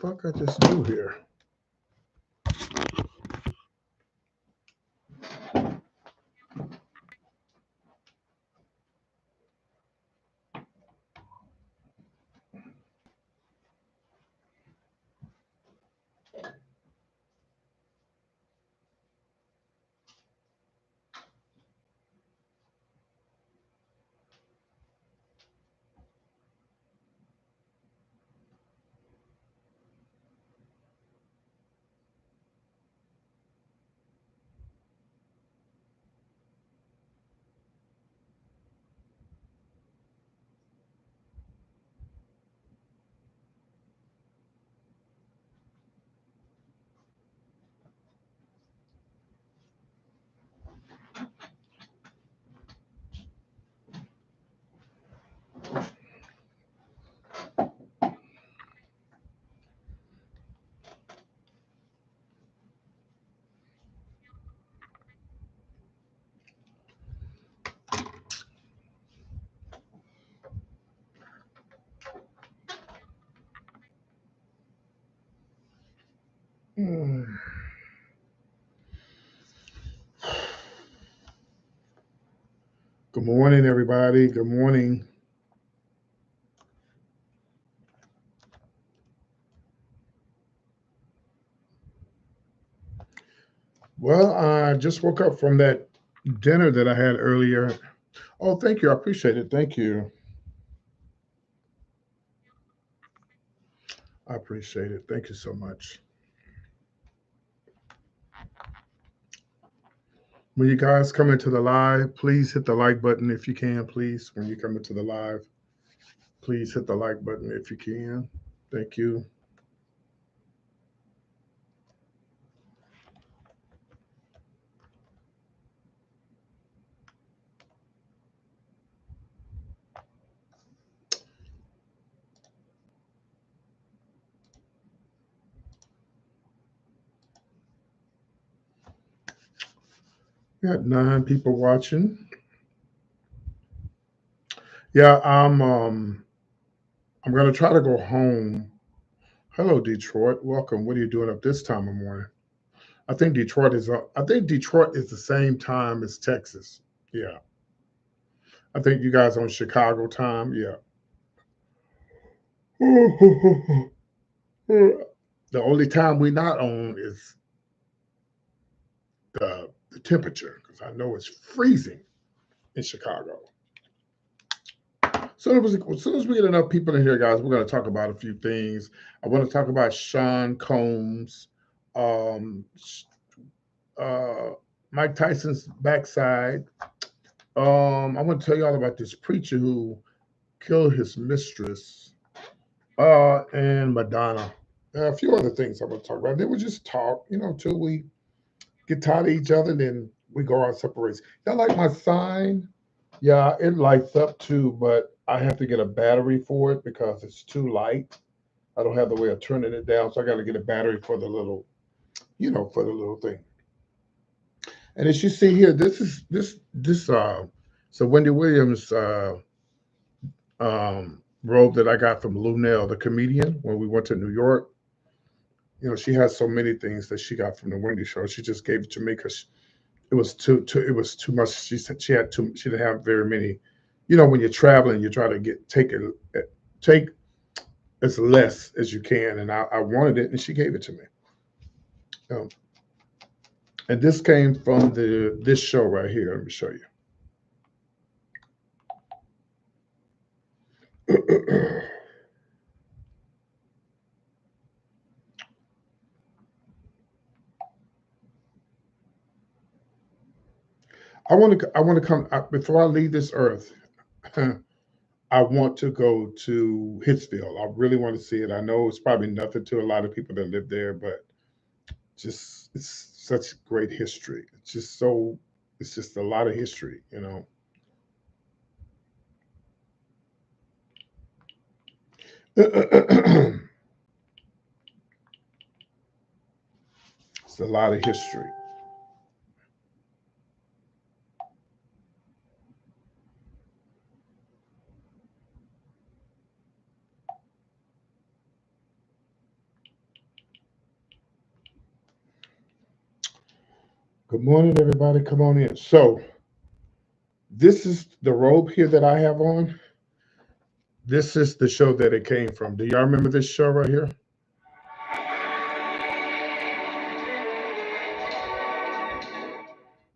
fuck I just do here? Hmm. Good morning, everybody. Good morning. Well, I just woke up from that dinner that I had earlier. Oh, thank you. I appreciate it. Thank you. I appreciate it. Thank you so much. When you guys come into the live, please hit the like button if you can, please. When you come into the live, please hit the like button if you can. Thank you. We got 9 people watching. Yeah, I'm gonna try to go home. Hello, Detroit. Welcome. What are you doing up this time of morning? I think Detroit is up. I think Detroit is the same time as Texas. Yeah. I think you guys on Chicago time. Yeah. The only time we not on is the temperature because I know it's freezing in Chicago. So as soon as we get enough people in here, guys, we're going to talk about a few things. I want to talk about Sean Combs, um, uh, Mike Tyson's backside. I want to tell you all about this preacher who killed his mistress, and Madonna. A few other things I want to talk about. Then we just talk, till we get tired of each other, and then we go our separate ways. Y'all like my sign? Yeah, it lights up too, but I have to get a battery for it because it's too light. I don't have the way of turning it down, so I got to get a battery for the little, for the little thing. And as you see here, this is this so Wendy Williams robe that I got from Lunel, the comedian, when we went to New York. She has so many things that she got from the Wendy show. She just gave it to me because it was it was too much. She said she didn't have very many. When you're traveling, you try to take as less as you can, and I wanted it, and she gave it to me. Um, and this came from this show right here. Let me show you. I want to come before I leave this earth. I want to go to Hitsville. I really want to see it. I know it's probably nothing to a lot of people that live there, but just it's such great history. It's just a lot of history. It's a lot of history. Good morning, everybody. Come on in. So, this is the robe here that I have on. This is the show that it came from. Do y'all remember this show right here?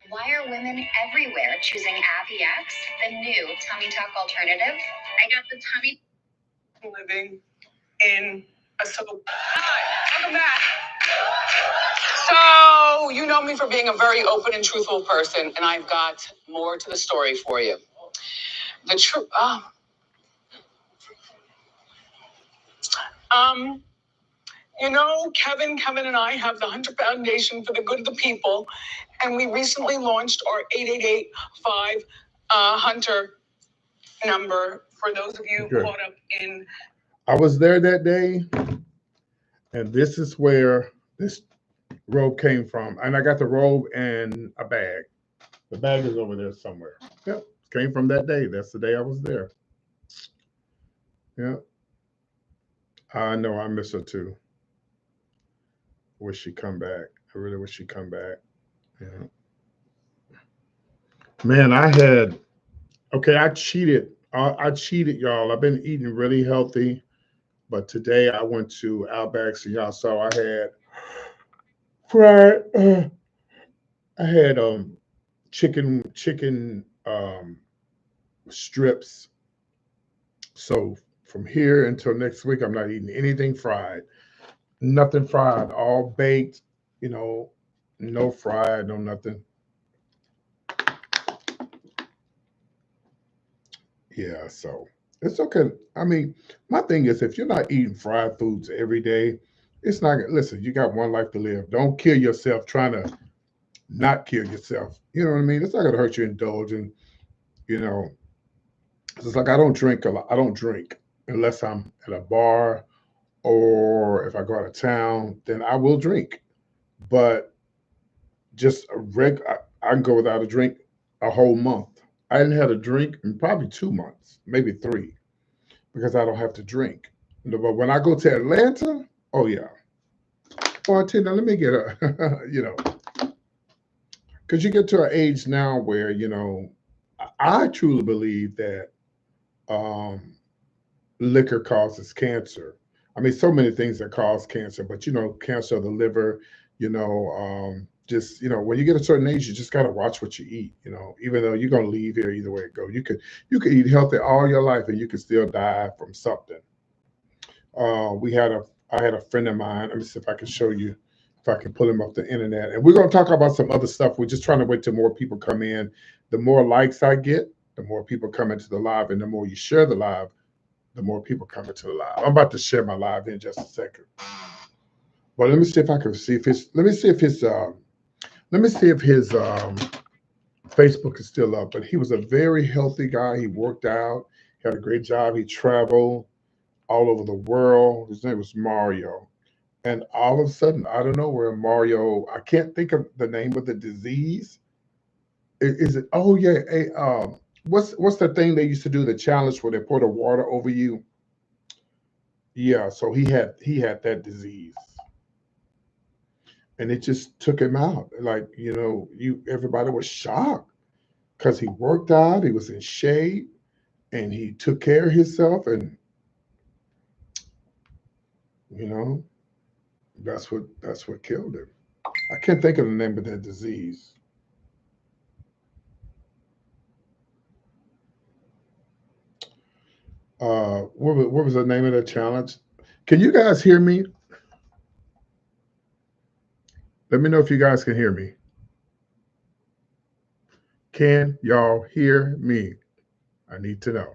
Why are women everywhere choosing Abby X, the new tummy tuck alternative? I got the tummy living in a soap. Hi, welcome back. So, you know me for being a very open and truthful person, and I've got more to the story for you. The truth. Um, Kevin and I have the Hunter Foundation for the Good of the People, and we recently launched our 8885 Hunter number for those of you caught up in. I was there that day, and this is where this robe came from. And I got the robe and a bag. The bag is over there somewhere. Yep, came from that day. That's the day I was there. Yep. I know I miss her too. Wish she'd come back. I really wish she'd come back. Yeah. Man, I cheated. I cheated, y'all. I've been eating really healthy, but today I went to Outback, and y'all saw I had fried. I had chicken strips. So from here until next week, I'm not eating anything fried. Nothing fried. All baked. You know, no fried, no nothing. Yeah, so it's okay. I mean, my thing is if you're not eating fried foods every day, it's not listen, you got one life to live. Don't kill yourself trying to not kill yourself. You know what I mean? It's not gonna hurt you indulging, you know. It's like I don't drink a lot. I don't drink unless I'm at a bar or if I go out of town, then I will drink. But just I can go without a drink a whole month. I hadn't had a drink in probably 2 months, maybe three, because I don't have to drink. But when I go to Atlanta, oh yeah. Bartender, let me get a, because you get to an age now where, I truly believe that um, liquor causes cancer. I mean, so many things that cause cancer, but cancer of the liver, just when you get a certain age, you just got to watch what you eat. Even though you're gonna leave here either way it go, you could eat healthy all your life and you could still die from something. I had a friend of mine. Let me see if I can show you, if I can pull him off the internet. And we're gonna talk about some other stuff. We're just trying to wait till more people come in. The more likes I get, the more people come into the live, and the more you share the live, the more people come into the live. I'm about to share my live in just a second. But let me see if I can see if his. Let me see if his Facebook is still up. But he was a very healthy guy. He worked out. He had a great job. He traveled all over the world. His name was Mario. And all of a sudden, I don't know where Mario. I can't think of the name of the disease. Is it? Oh yeah. What's the thing they used to do? The challenge where they pour the water over you. Yeah. So he had that disease, and it just took him out. Like you everybody was shocked because he worked out. He was in shape, and he took care of himself, and you know that's what killed him. I can't think of the name of that disease. What was the name of that challenge? Can you guys hear me? Let me know if you guys can hear me. Can y'all hear me? I need to know.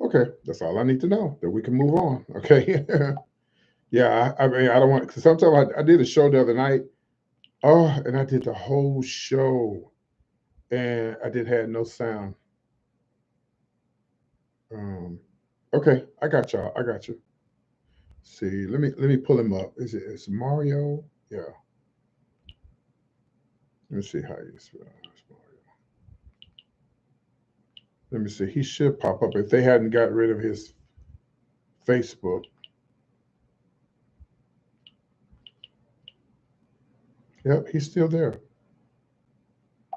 Okay, that's all I need to know. That we can move on. Okay. Yeah, I mean, I don't want. Cause sometimes I did a show the other night. Oh, and I did the whole show, and I did had no sound. Um, okay, I got y'all. I got you. See, let me pull him up. It's Mario? Yeah. Let me see how you spell it. Let me see. He should pop up if they hadn't got rid of his Facebook. Yep, he's still there.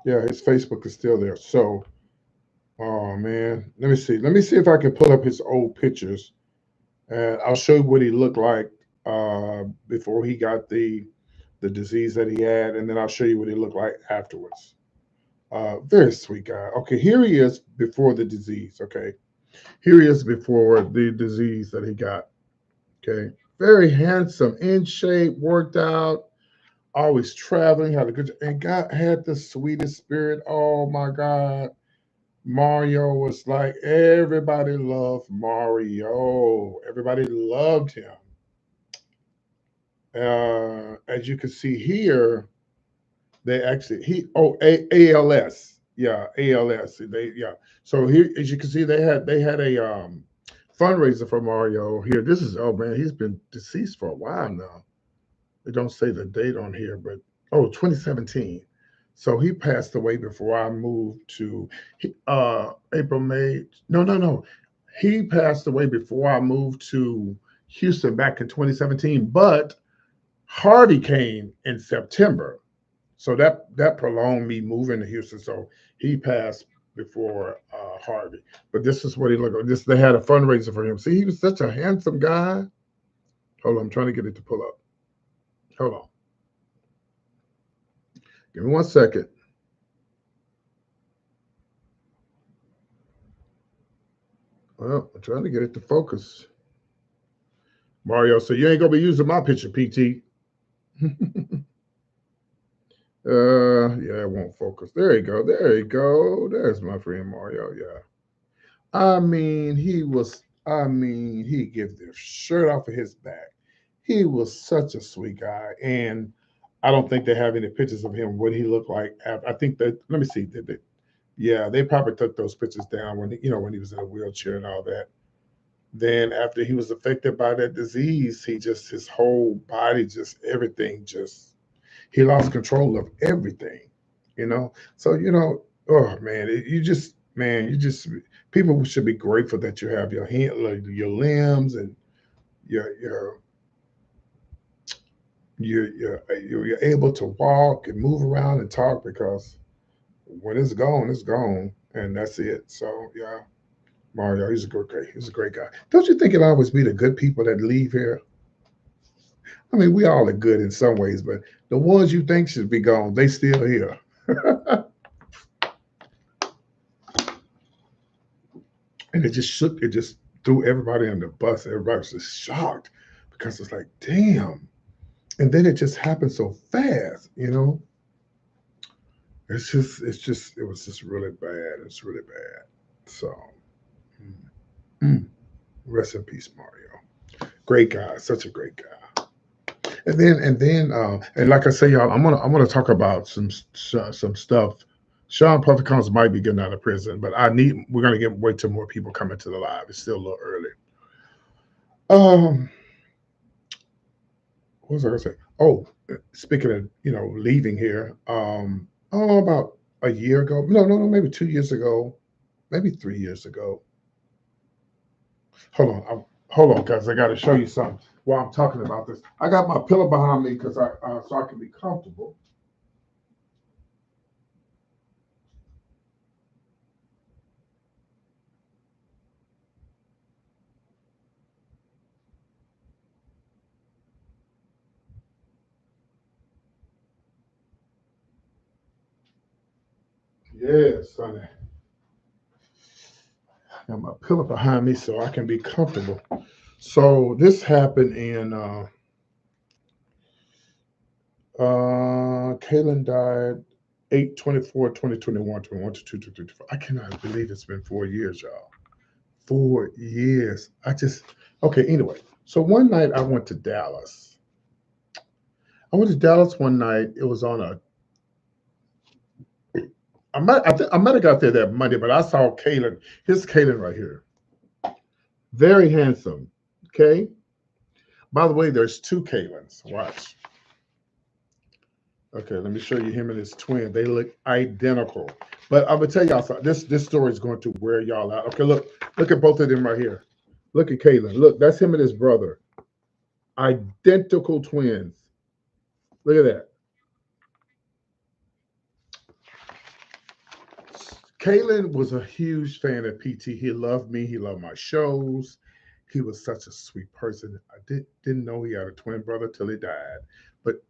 Yeah, his Facebook is still there. So, oh man, let me see. Let me see if I can pull up his old pictures, and I'll show you what he looked like before he got the disease that he had, and then I'll show you what he looked like afterwards. Very sweet guy. Okay, here he is before the disease. Okay, here he is before the disease that he got. Okay, very handsome, in shape, worked out, always traveling, had a good, and God had the sweetest spirit. Oh my God. Mario was like, everybody loved Mario. Everybody loved him. As you can see here, they actually ALS. Yeah, ALS. So here, as you can see, they had a fundraiser for Mario here. This is, oh man, he's been deceased for a while now. They don't say the date on here, but 2017. So he passed away before I moved to April, May. No, no, no. He passed away before I moved to Houston back in 2017. But Harvey came in September. So that prolonged me moving to Houston. So he passed before Harvey. But this is what he looked like. This, they had a fundraiser for him. See, he was such a handsome guy. Hold on, I'm trying to get it to pull up. Hold on. Give me 1 second. Well, I'm trying to get it to focus. Mario, so you ain't gonna be using my picture, PT. Yeah, it won't focus. There you go. There you go. There's my friend Mario. Yeah. He gives the shirt off of his back. He was such a sweet guy. And I don't think they have any pictures of him, what he looked like. I think that, let me see. Yeah, they probably took those pictures down when when he was in a wheelchair and all that. Then after he was affected by that disease, his whole body, just everything, just he lost control of everything. So oh man, you just people should be grateful that you have your hand, like your limbs, and your your you're able to walk and move around and talk, because when it's gone, and that's it. So yeah, Mario, he's a great guy. Don't you think it always be the good people that leave here? I mean, we all are good in some ways, but the ones you think should be gone, they still here. And it just shook, it just threw everybody on the bus. Everybody was just shocked, because it's like, damn. And then it just happened so fast. It was just really bad. It's really bad. So, mm, rest in peace, Mario. Great guy, such a great guy. And like I say, y'all, I'm gonna talk about some stuff. Sean Puffy Combs might be getting out of prison, but we're gonna wait till more people come into the live. It's still a little early. Um, what was I gonna say? Oh, speaking of leaving here, about a year ago, no, maybe 2 years ago, maybe 3 years ago. Hold on, hold on, guys. I got to show you something while I'm talking about this. I got my pillow behind me because so I can be comfortable. Yes, honey. I got my pillow behind me so I can be comfortable. So this happened in Kaylin died 8/24/2021, 21/2/2024. I cannot believe it's been 4 years, y'all. 4 years. Okay, anyway. So one night I went to Dallas. I went to Dallas one night. It was on a I might have got there that Monday, but I saw Kaylin. Here's Kaylin right here. Very handsome. Okay. By the way, there's two Kaylins. Watch. Okay, let me show you him and his twin. They look identical. But I'm gonna tell y'all something. This story is going to wear y'all out. Okay, look at both of them right here. Look at Kaylin. Look, that's him and his brother. Identical twins. Look at that. Kaylin was a huge fan of PT. He loved me. He loved my shows. He was such a sweet person. I didn't know he had a twin brother till he died, but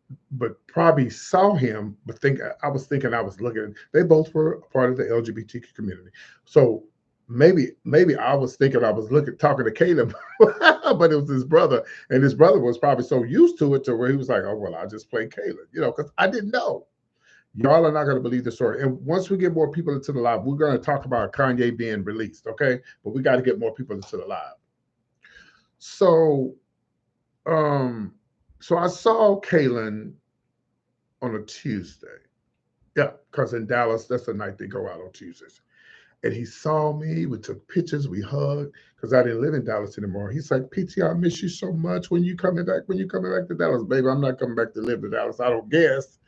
probably saw him. But I was thinking I was looking. They both were a part of the LGBTQ community, so maybe I was thinking I was looking talking to Caleb, but it was his brother, and his brother was probably so used to it to where he was like, "Oh well, I just play Caleb," because I didn't know. Y'all are not going to believe the story. And once we get more people into the live, we're going to talk about Kanye being released, okay? But we got to get more people into the live. So, so I saw Kaylin on a Tuesday. Yeah, because in Dallas, that's the night they go out on Tuesdays. And he saw me. We took pictures. We hugged because I didn't live in Dallas anymore. He's like, PT, I miss you so much. When you coming back? When you coming back to Dallas, baby? I'm not coming back to live in Dallas. I don't guess.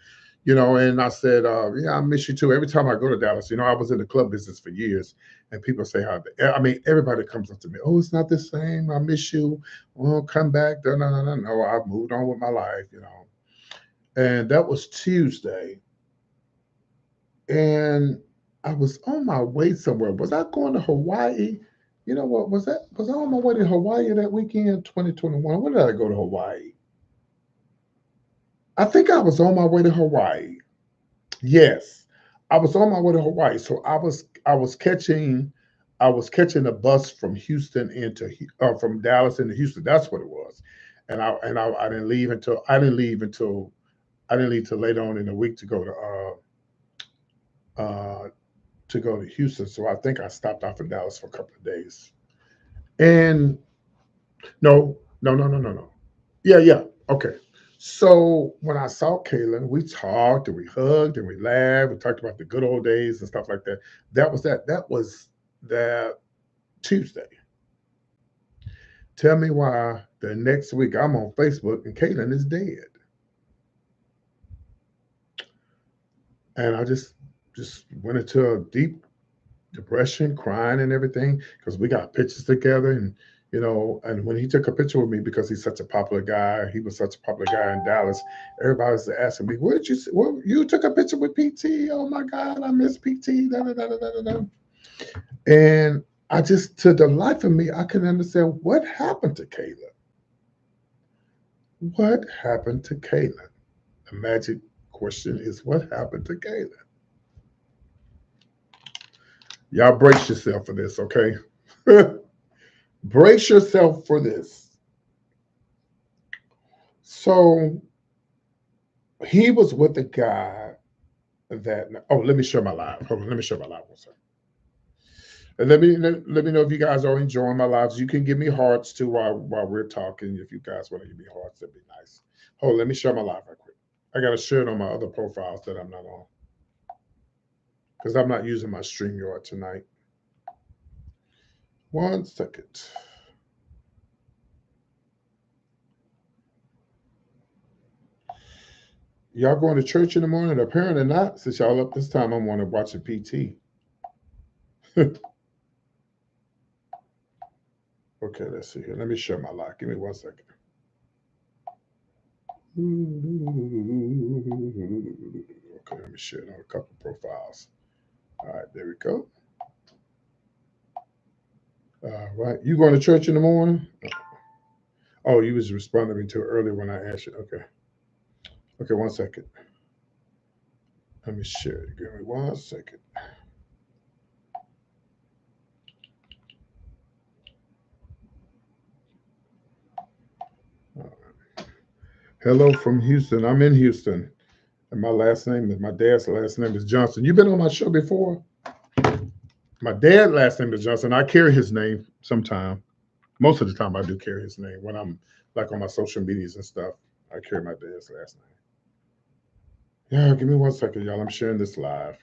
And I said, yeah, I miss you too. Every time I go to Dallas, I was in the club business for years, and people say how, I mean, everybody comes up to me, oh, it's not the same. I miss you. Oh, come back. No, no, no, no, no. I've moved on with my life. And that was Tuesday. And I was on my way somewhere. Was I going to Hawaii? You know what? Was I on my way to Hawaii that weekend, 2021? When did I go to Hawaii? I think I was on my way to Hawaii. Yes, I was on my way to Hawaii. So I was catching a bus from Houston from Dallas into Houston. That's what it was. And I didn't leave till later on in the week to go to Houston. So I think I stopped off in Dallas for a couple of days. And no, no, no, no, no, no. Yeah, yeah. Okay. So when I saw Kaylin, we talked and we hugged and we laughed. We talked about the good old days and stuff like that. That was that. That was that Tuesday. Tell me why the next week I'm on Facebook and Kaylin is dead. And I just went into a deep depression, crying and everything, because we got pictures together and when he took a picture with me, because he's such a popular guy, he was such a popular guy in Dallas. Everybody was asking me, "What did you see? Well, you took a picture with PT? Oh my God, I miss PT." Da, da, da, da, da, da. And I just, to the life of me, I couldn't understand what happened to Kaylin. What happened to Kaylin? The magic question is, what happened to Kaylin? Y'all brace yourself for this, okay? Brace yourself for this. So he was with a guy that. Oh, let me share my live. Hold on, let me share my live one second. And let me know if you guys are enjoying my lives. You can give me hearts too while we're talking. If you guys want to give me hearts, that'd be nice. Hold on, let me share my live right quick. I gotta share it on my other profiles that I'm not on because I'm not using my StreamYard tonight. 1 second. Y'all going to church in the morning? Apparently not, since y'all up this time. I'm want to watch a PT. Okay, let's see here. Let me share my live. Give me 1 second. Okay, let me share it on a couple profiles. All right, there we go. All right, you going to church in the morning? Oh, you was responding to earlier when I asked you. Okay. Okay, 1 second. Let me share it. Give me 1 second. Hello from Houston. I'm in Houston. And my dad's last name is Johnson. You've been on my show before? My dad's last name is Johnson. I carry his name sometime. Most of the time I do carry his name when I'm like on my social medias and stuff. I carry my dad's last name. Yeah, give me 1 second, y'all. I'm sharing this live.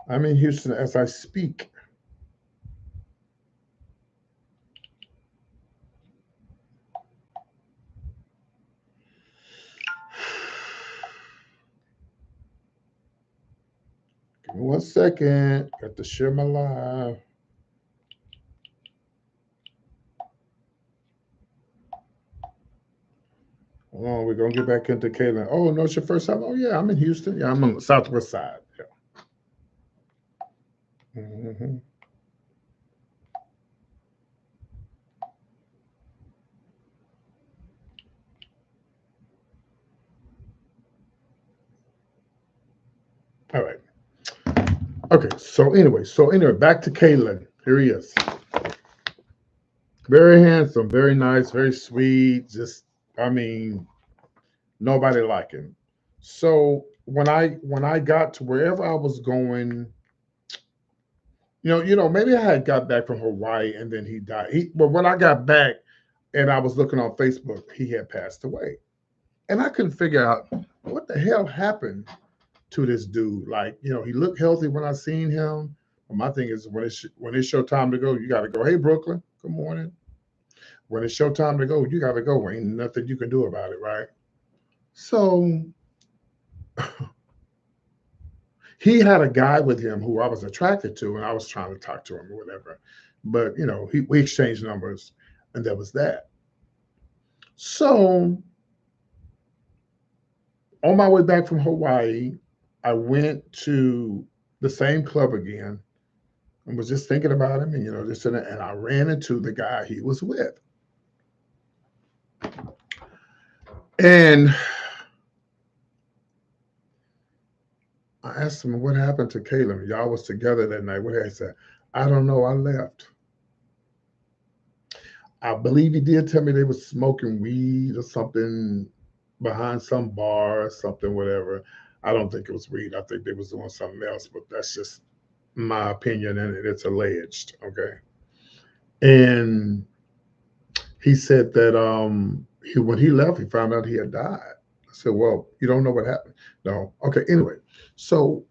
I'm in Houston as I speak. 1 second. Got to share my live. Hold on, we're gonna get back into Kaylin. Oh no, it's your first time. Oh yeah, I'm in Houston. Yeah, I'm on the southwest side. Yeah. All right. Okay. So anyway, back to Kaylin. Here he is. Very handsome, very nice, very sweet. Just, I mean, nobody like him. So when I got to wherever I was going, maybe I had got back from Hawaii and then he died. But when I got back and I was looking on Facebook, he had passed away, and I couldn't figure out what the hell happened to this dude. Like, he looked healthy when I seen him. But my thing is when it's your time to go, you got to go. Hey, Brooklyn, good morning. When it's your time to go, you got to go. Ain't nothing you can do about it, right? So he had a guy with him who I was attracted to, and I was trying to talk to him or whatever. But we exchanged numbers, and that was that. So on my way back from Hawaii, I went to the same club again and was just thinking about him, and this and that, and I ran into the guy he was with. And I asked him what happened to Kaylin. Y'all was together that night. What he said, I don't know. I left. I believe he did tell me they was smoking weed or something behind some bar or something, whatever. I don't think it was weed. I think they was doing something else, but that's just my opinion, and it's alleged. Okay. And he said that when he left, he found out he had died. I said, well, you don't know what happened. No. Okay. Anyway, so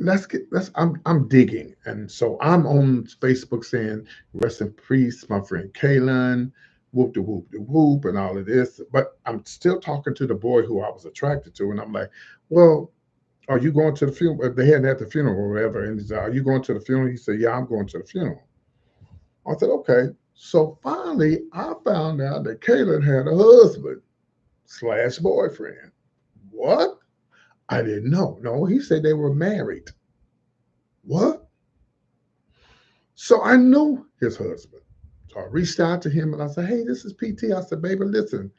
I'm digging, and so I'm on Facebook saying rest in peace, my friend Kaylin, whoop de whoop de whoop, and all of this. But I'm still talking to the boy who I was attracted to, and I'm like, well, are you going to the funeral? They hadn't had the funeral or whatever, and he said, are you going to the funeral? He said, yeah, I'm going to the funeral. I said, okay. So finally, I found out that Kaylin had a husband slash boyfriend. What? I didn't know. No, he said they were married. What? So I knew his husband. So I reached out to him and I said, hey, this is PT. I said, baby, listen.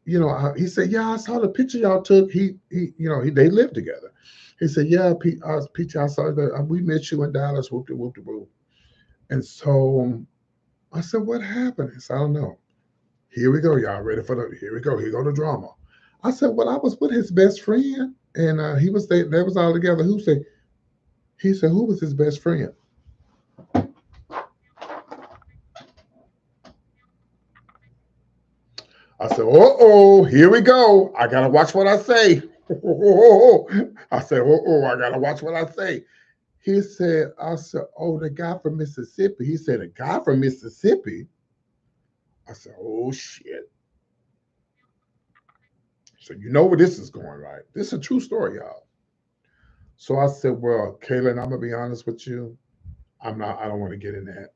He said, yeah, I saw the picture y'all took. They lived together. He said, yeah, PT, I saw that. We met you in Dallas, whoop de whoop de whoop. And so I said, what happened? He said, I don't know. Here we go, y'all. Ready for here we go. Here go the drama. I said, well, I was with his best friend, and he was they was all together. He said, who was his best friend? I said, oh, here we go. I gotta watch what I say. I said, I gotta watch what I say. He said, I said, oh, the guy from Mississippi. He said, a guy from Mississippi. I said, oh shit. So you know where this is going, right? This is a true story, y'all. So I said, well, Kaylin, I'm gonna be honest with you. I don't want to get in that.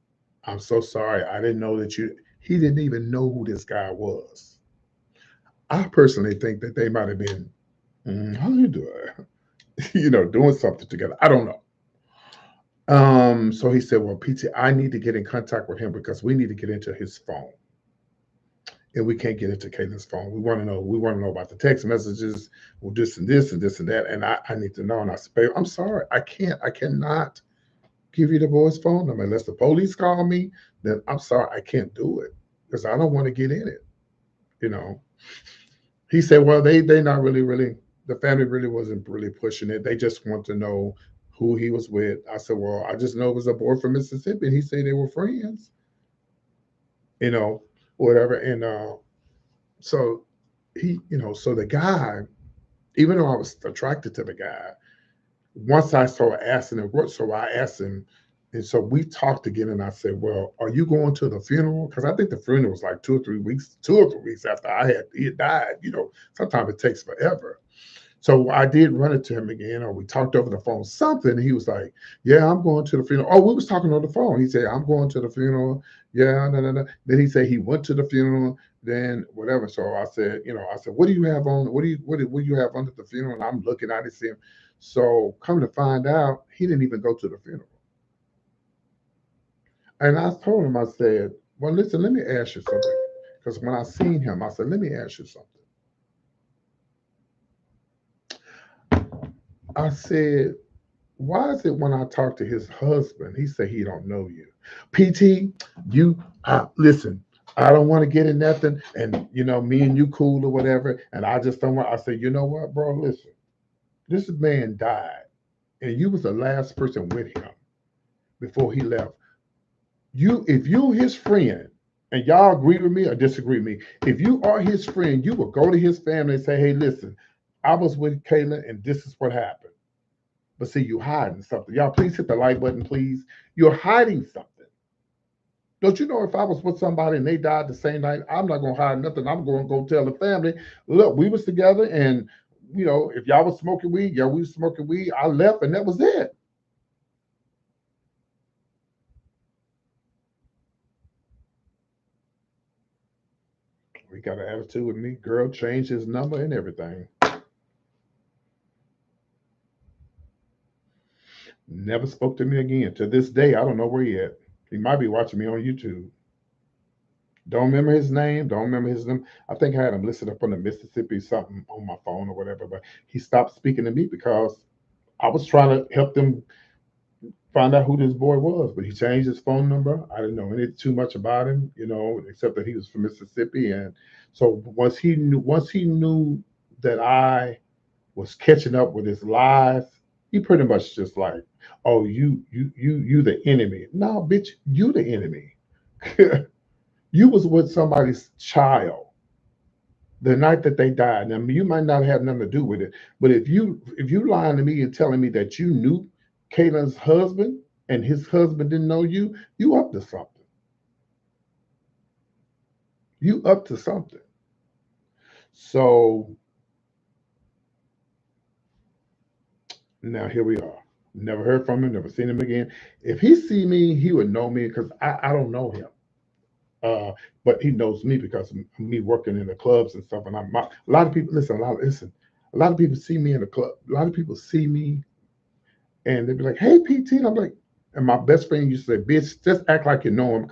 I'm so sorry. I didn't know that he didn't even know who this guy was. I personally think that they might have been, how you doing? Doing something together. I don't know. So he said, well, PT, I need to get in contact with him because we need to get into his phone. And we can't get into Kaylin's phone. We want to know about the text messages, well, this and this and this and that. And I need to know. And I said, babe, I'm sorry. I cannot give you the boy's phone number. Unless the police call me, then I'm sorry, I can't do it because I don't want to get in it. You know. He said, well, they not really the family really wasn't really pushing it. They just want to know who he was with. I said, well, I just know it was a boy from Mississippi. And he said they were friends, you know, whatever. And so so the guy, even though I was attracted to the guy, once I started asking him what, so I asked him, and so we talked again, and I said, "Well, are you going to the funeral?" Because I think the funeral was like 2 or 3 weeks after he had died. Sometimes it takes forever. So I did run it to him again, or we talked over the phone, something. He was like, "Yeah, I'm going to the funeral." Oh, we was talking on the phone. He said, "I'm going to the funeral." Yeah, no, no, no. Then he said he went to the funeral. Then whatever. So I said, I said, "What do you have on? What do you have under the funeral?" And I'm looking at it, see him. So come to find out, he didn't even go to the funeral. And I told him, I said, "Well, listen, let me ask you something." Because when I seen him, I said, "Let me ask you something." I said, "Why is it when I talk to his husband, he say he don't know you? PT, listen, I don't want to get in nothing, and me and you cool or whatever, and I just don't want." I said, "You know what, bro? Listen, this man died, and you was the last person with him before he left. If you his friend, and y'all agree with me or disagree with me, if you are his friend, you will go to his family and say, 'Hey, listen, I was with Kaylin, and this is what happened.' But see, you hiding something. Y'all, please hit the like button, please. You're hiding something. Don't you know if I was with somebody and they died the same night, I'm not gonna hide nothing. I'm gonna go tell the family, look, we was together, and if y'all was smoking weed, yeah, we was smoking weed. I left, and that was it." We got an attitude with me. Girl changed his number and everything. Never spoke to me again. To this day, I don't know where he at. He might be watching me on YouTube. Don't remember his name. Don't remember his name. I think I had him listed up on the Mississippi something on my phone or whatever. But he stopped speaking to me because I was trying to help them find out who this boy was. But he changed his phone number. I didn't know any too much about him, except that he was from Mississippi. And so once he knew that I was catching up with his lies, he pretty much just like, "Oh, you the enemy." No, bitch, you the enemy. You was with somebody's child the night that they died. Now you might not have nothing to do with it, but if you lying to me and telling me that you knew Kaylin's husband and his husband didn't know you, you up to something. You up to something. So now here we are. Never heard from him. Never seen him again. If he see me, he would know me because I don't know him. Uh, but he knows me because of me working in the clubs and stuff. And a lot of people listen. A lot of people see me in the club. A lot of people see me and they be like, "Hey, PT," and I'm like, and my best friend used to say, "Bitch, just act like you know him,"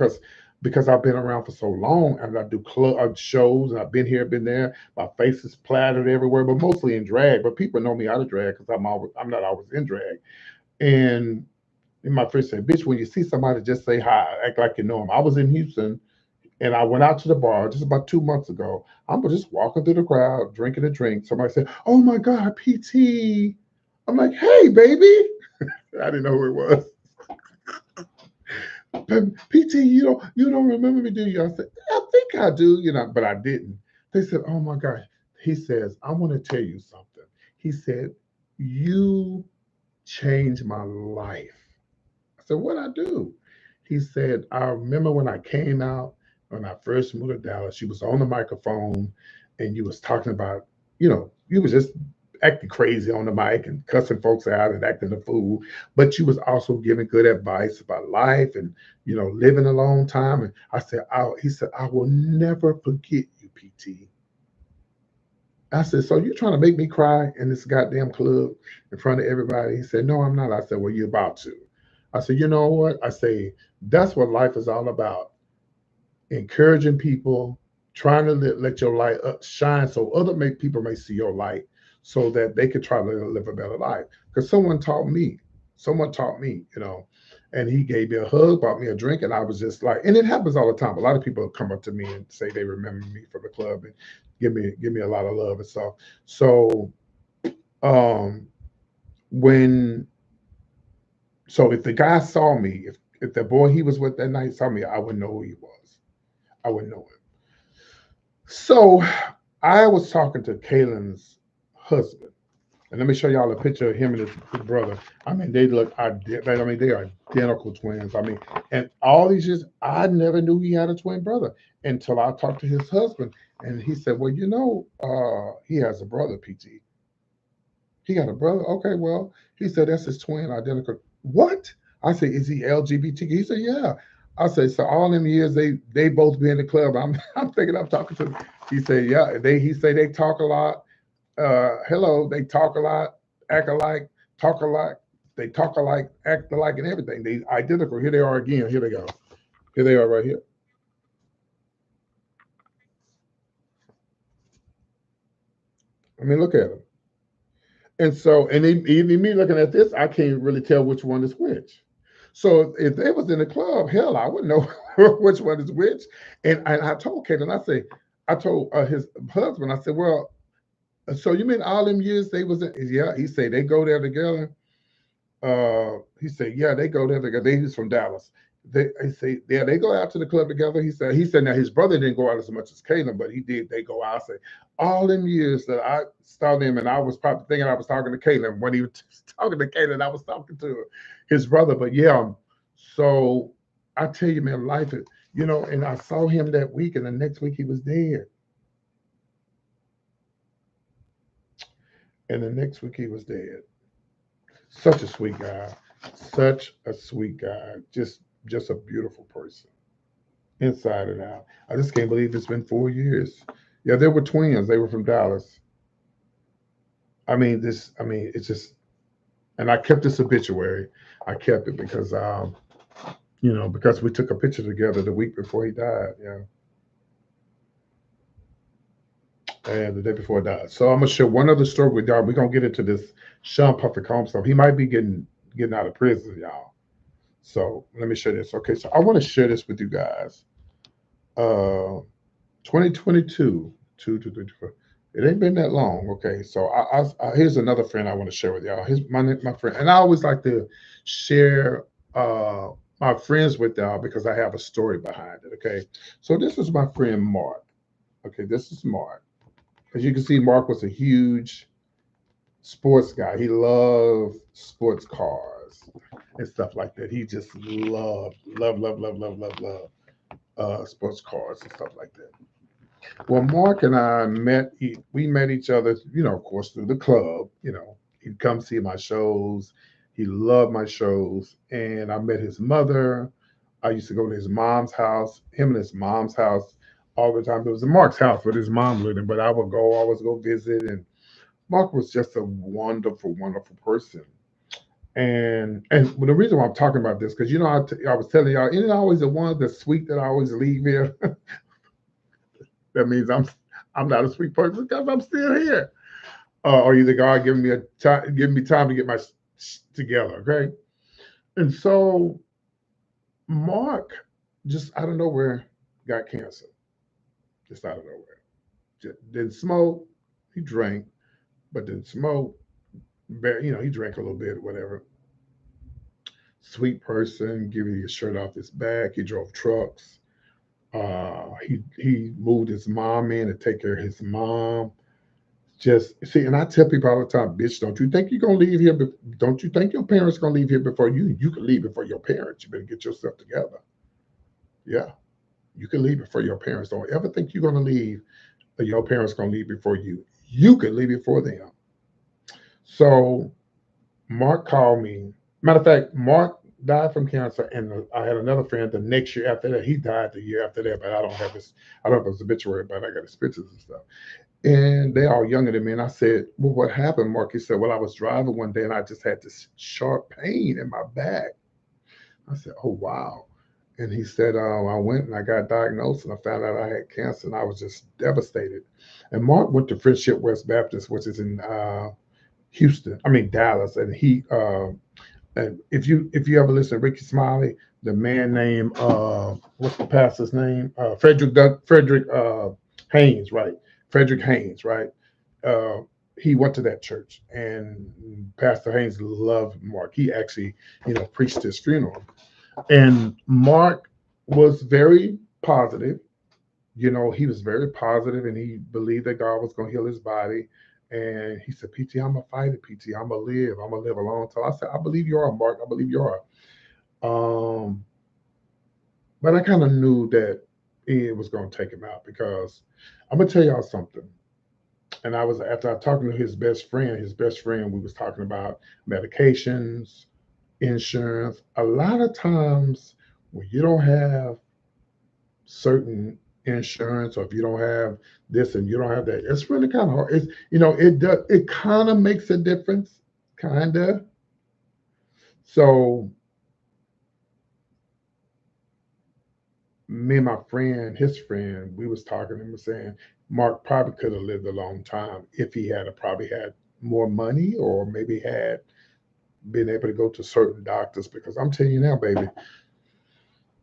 because I've been around for so long and I do club shows and I've been here, been there. My face is plattered everywhere, but mostly in drag. But people know me out of drag because I'm not always in drag. And my friend said, "Bitch, when you see somebody, just say hi, act like you know him." I was in Houston and I went out to the bar just about 2 months ago. I'm just walking through the crowd, drinking a drink. Somebody said, "Oh my God, PT." I'm like, "Hey, baby." I didn't know who it was. PT, you don't remember me, do you? I said, "I think I do, but I didn't." They said, "Oh my gosh." He says, "I want to tell you something." He said, "You changed my life." I said, "What I do?" He said, "I remember when I came out, when I first moved to Dallas, you was on the microphone and you was talking about, you was just acting crazy on the mic and cussing folks out and acting a fool, but you was also giving good advice about life and, living a long time." And I said, he said, "I will never forget you, PT." I said, "So you trying to make me cry in this goddamn club in front of everybody?" He said, "No, I'm not." I said, "Well, you're about to." I said, "You know what?" I say, "That's what life is all about. Encouraging people, trying to let your light shine so other people may see your light so that they could try to live a better life." Because someone taught me, and he gave me a hug, bought me a drink, and I was just like, and it happens all the time. A lot of people come up to me and say they remember me from the club and give me a lot of love and stuff. So um when so if the guy saw me, if the boy he was with that night saw me, I wouldn't know who he was. I wouldn't know him. So I was talking to Kaylin's husband. And let me show y'all a picture of him and his brother. I mean, they look they are identical twins. I mean, and all these years, I never knew he had a twin brother until I talked to his husband. And he said, "Well, he has a brother, PT." He got a brother. Okay, well, he said that's his twin, identical. What? I said, is he LGBT? He said, yeah. I said, so all them years they both be in the club. I'm thinking I'm talking to. He said, yeah. He said they talk a lot. Hello, they talk a lot, act alike, talk alike. They talk alike, act alike, and everything. They identical. Here they are again. Here they go. Here they are right here. I mean, look at them. And so, and even me looking at this, I can't really tell which one is which. So if they was in the club, hell, I wouldn't know which one is which. And I told Kaylin, I told his husband, I said, well, so you mean all them years they was in? Yeah, he said they go there together. He said, yeah, they go there together. He's from Dallas. He say, yeah, they go out to the club together. He said, now his brother didn't go out as much as Kaylin, but he did. They go out. I say, all them years that I saw them, and I was probably thinking I was talking to Kaylin when he was talking to Kaylin. I was talking to his brother. But yeah, so I tell you, man, life is, and I saw him that week, and the next week he was dead. And the next week he was dead. Such a sweet guy. Such a sweet guy. Just a beautiful person. Inside and out. I just can't believe it's been 4 years. Yeah, they were twins. They were from Dallas. It's just, and I kept this obituary. I kept it because, because we took a picture together the week before he died. Yeah. And the day before he died. So I'm gonna share one other story with y'all. We're gonna get into this Sean Puffy Combs stuff. He might be getting out of prison, y'all. So let me share this. Okay, so I want to share this with you guys. 2022, 2 to 3 to 4. It ain't been that long. Okay, so here's another friend I want to share with y'all. Here's my friend, and I always like to share my friends with y'all because I have a story behind it. Okay, so this is my friend Mark. Okay, this is Mark. As you can see, Mark was a huge sports guy. He loved sports cars and stuff like that. He just loved sports cars and stuff like that. Well, Mark and I met. We met each other, of course, through the club. He'd come see my shows. He loved my shows, and I met his mother. I used to go to his mom's house. Him and his mom's house all the time. It was Mark's house with his mom living, but I would always go visit. And Mark was just a wonderful, wonderful person. And the reason why I'm talking about this, because I was telling y'all, isn't it always the one that's sweet that I always leave here? That means I'm not a sweet person because I'm still here. Or either God giving me time to get my together. Okay, and so Mark just out of nowhere got cancer. Just out of nowhere. Didn't smoke. He drank, but didn't smoke. He drank a little bit, or whatever. Sweet person, giving his shirt off his back. He drove trucks. He moved his mom in to take care of his mom. Just see, and I tell people all the time, bitch, don't you think you're gonna leave here? Don't you think your parents gonna leave here before you? You can leave before your parents. You better get yourself together. Yeah, you can leave before your parents. Don't ever think you're gonna leave. Or your parents gonna leave before you. You can leave before them. So Mark called me. Matter of fact, Mark died from cancer, and I had another friend the next year after that. He died the year after that, but I don't have his obituary, but I got his pictures and stuff. And they all younger than me. And I said, well, what happened, Mark? He said, well, I was driving one day and I just had this sharp pain in my back. I said, oh, wow. And he said, I went and I got diagnosed and I found out I had cancer and I was just devastated. And Mark went to Friendship West Baptist, which is in Dallas. And if you ever listen to Ricky Smiley, the man named, what's the pastor's name? Frederick Haynes, right? Frederick Haynes, right? Uh, he went to that church, and Pastor Haynes loved Mark. He actually, preached his funeral. And Mark was very positive. He was very positive, and he believed that God was going to heal his body. And he said, PT, I'm a fighter, PT. I'm going to live. I'm going to live a long time. I said, I believe you are, Mark. I believe you are. But I kind of knew that it was going to take him out because I'm going to tell y'all something. And I was after I talking to his best friend. His best friend, we was talking about medications, insurance. A lot of times when you don't have certain insurance, or if you don't have this and you don't have that, it's really kind of hard. It's, it does, it kind of makes a difference, kind of. So me and my friend, his friend, we was talking and was saying Mark probably could have lived a long time if he had probably had more money, or maybe had been able to go to certain doctors. Because I'm telling you now, baby,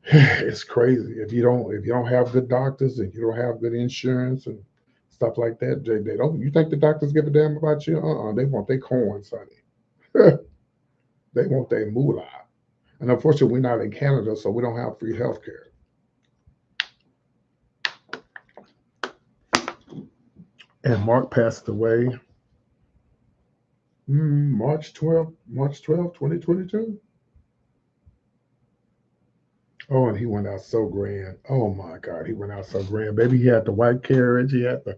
it's crazy. If you don't have good doctors and you don't have good insurance and stuff like that, they don't. You think the doctors give a damn about you? They want their coin, sonny. They want their moolah. And unfortunately, we're not in Canada, so we don't have free health care. And Mark passed away March 12th, 2022. Oh, and he went out so grand. Oh my God, he went out so grand. Baby, he had the white carriage. He had the,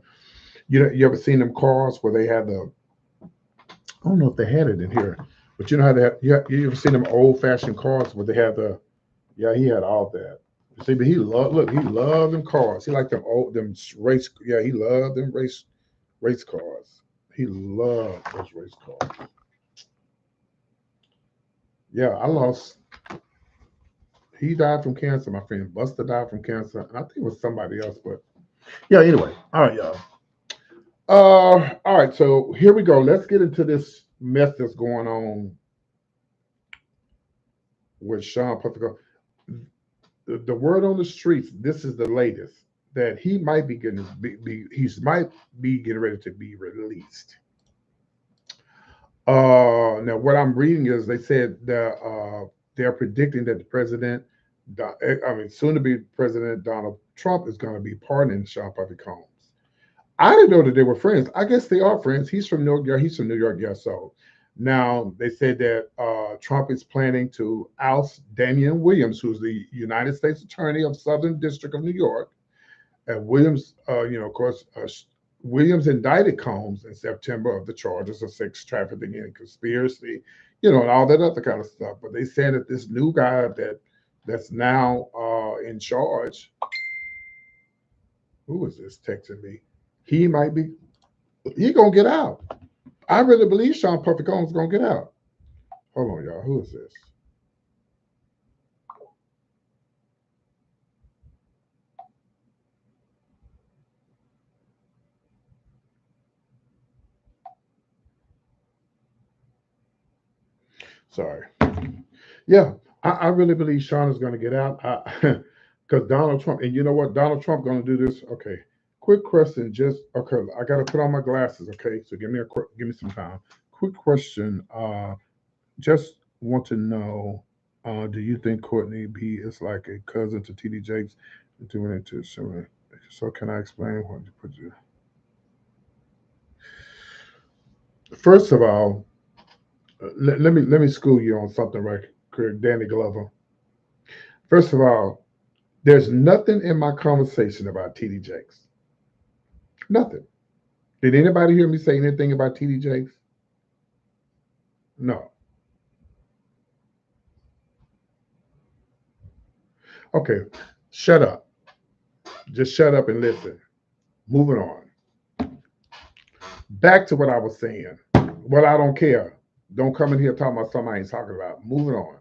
you ever seen them cars where they had the, I don't know if they had it in here, but you know how they have, you ever seen them old fashioned cars where they had the, yeah, he had all that. See, but he loved them cars. He liked them race, yeah, he loved them race cars. He loved those race cars. Yeah, I lost, he died from cancer. My friend Buster died from cancer. And I think it was somebody else, but yeah, anyway. All right, y'all. All right, so here we go. Let's get into this mess that's going on with Sean Puffy. The word on the streets, this is the latest, that he might be getting might be getting ready to be released. Now what I'm reading is they said that they're predicting that the president, soon to be President Donald Trump, is going to be pardoning Sean Puffy Combs. I didn't know that they were friends. I guess they are friends. He's from New York. Yeah, he's from New York. Yeah. So now they said that Trump is planning to oust Damian Williams, who's the United States Attorney of Southern District of New York. And Williams, of course, Williams indicted Combs in September of the charges of sex trafficking and conspiracy, and all that other kind of stuff. But they said that this new guy that's now in charge, who is this texting me? He might be, he gonna get out. I really believe Sean Puffy Combs gonna get out. Hold on, y'all. Who is this? Sorry. Yeah, I really believe Sean is gonna get out. Because Donald Trump, and you know what? Donald Trump gonna do this. Okay. Quick question. Just okay. I gotta put on my glasses. Okay. So give me some time. Quick question. Just want to know. Do you think Courtney B is like a cousin to TD Jakes? Doing it to similar. So can I explain what you put you? First of all, let me school you on something right quick, Danny Glover. First of all, there's nothing in my conversation about TD Jakes. Nothing. Did anybody hear me say anything about TD Jakes? No. Okay. Shut up. Just shut up and listen. Moving on. Back to what I was saying. Well, I don't care. Don't come in here talking about something I ain't talking about. Moving on.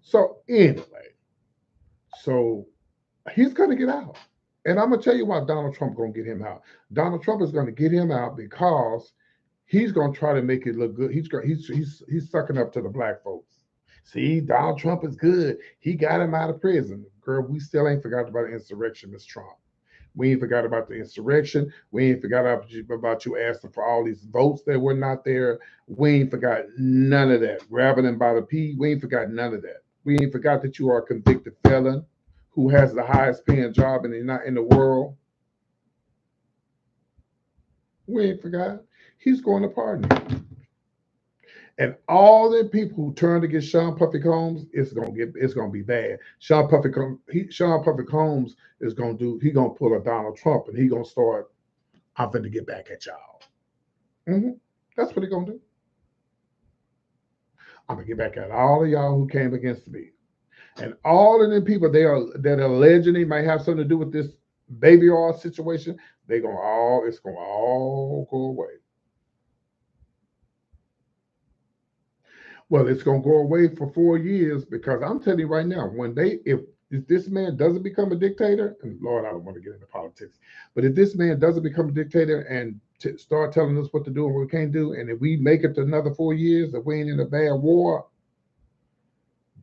So anyway, so he's gonna get out. And I'm gonna tell you why Donald Trump gonna get him out. Donald Trump is gonna get him out because he's gonna try to make it look good. He's sucking up to the black folks. See, Donald Trump is good. He got him out of prison. Girl, we still ain't forgot about the insurrection, Miss Trump. We ain't forgot about the insurrection. We ain't forgot about you asking for all these votes that were not there. We ain't forgot none of that. Grabbing him by the pee. We ain't forgot none of that. We ain't forgot that you are a convicted felon who has the highest paying job in the world. We ain't forgot. He's going to pardon you. And all the people who turned against Sean Puffy Combs, it's gonna be bad. Sean Puffy Combs is gonna pull a Donald Trump, and he gonna start. I'm finna get back at y'all. That's what he gonna do. I'm gonna get back at all of y'all who came against me. And all of them people that allegedly might have something to do with this baby oil situation, it's gonna all go away. Well, it's gonna go away for 4 years because I'm telling you right now, if this man doesn't become a dictator, and Lord, I don't want to get into politics, but if this man doesn't become a dictator and start telling us what to do and what we can't do, and if we make it to another 4 years, if we ain't in a bad war,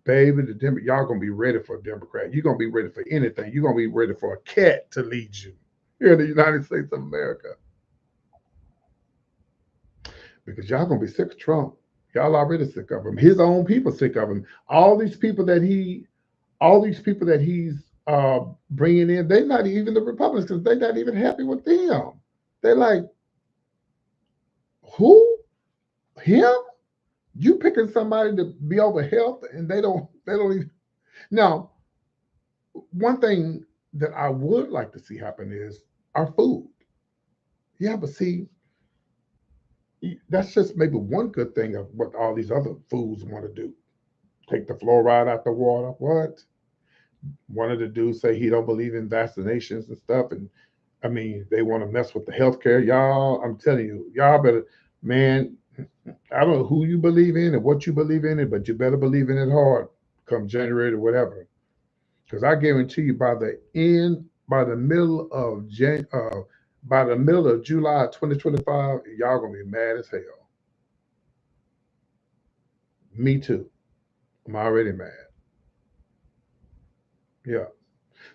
baby, y'all gonna be ready for a Democrat. You're gonna be ready for anything. You're gonna be ready for a cat to lead you here in the United States of America. Because y'all gonna be sick of Trump. Y'all already sick of him. His own people sick of him. All these people that he's bringing in, they're not even the Republicans because they're not even happy with them. They're like, who? Him? You picking somebody to be over health, and they don't even. Now, one thing that I would like to see happen is our food. Yeah, but see, that's just maybe one good thing of what all these other foods want to do. Take the fluoride out the water. What? One of the dudes say he don't believe in vaccinations and stuff, and I mean they want to mess with the healthcare. Y'all, I'm telling you, y'all better, man. I don't know who you believe in and what you believe in it, but you better believe in it hard come January or whatever. Because I guarantee you, by the middle of July 2025, y'all gonna be mad as hell. Me too. I'm already mad. Yeah.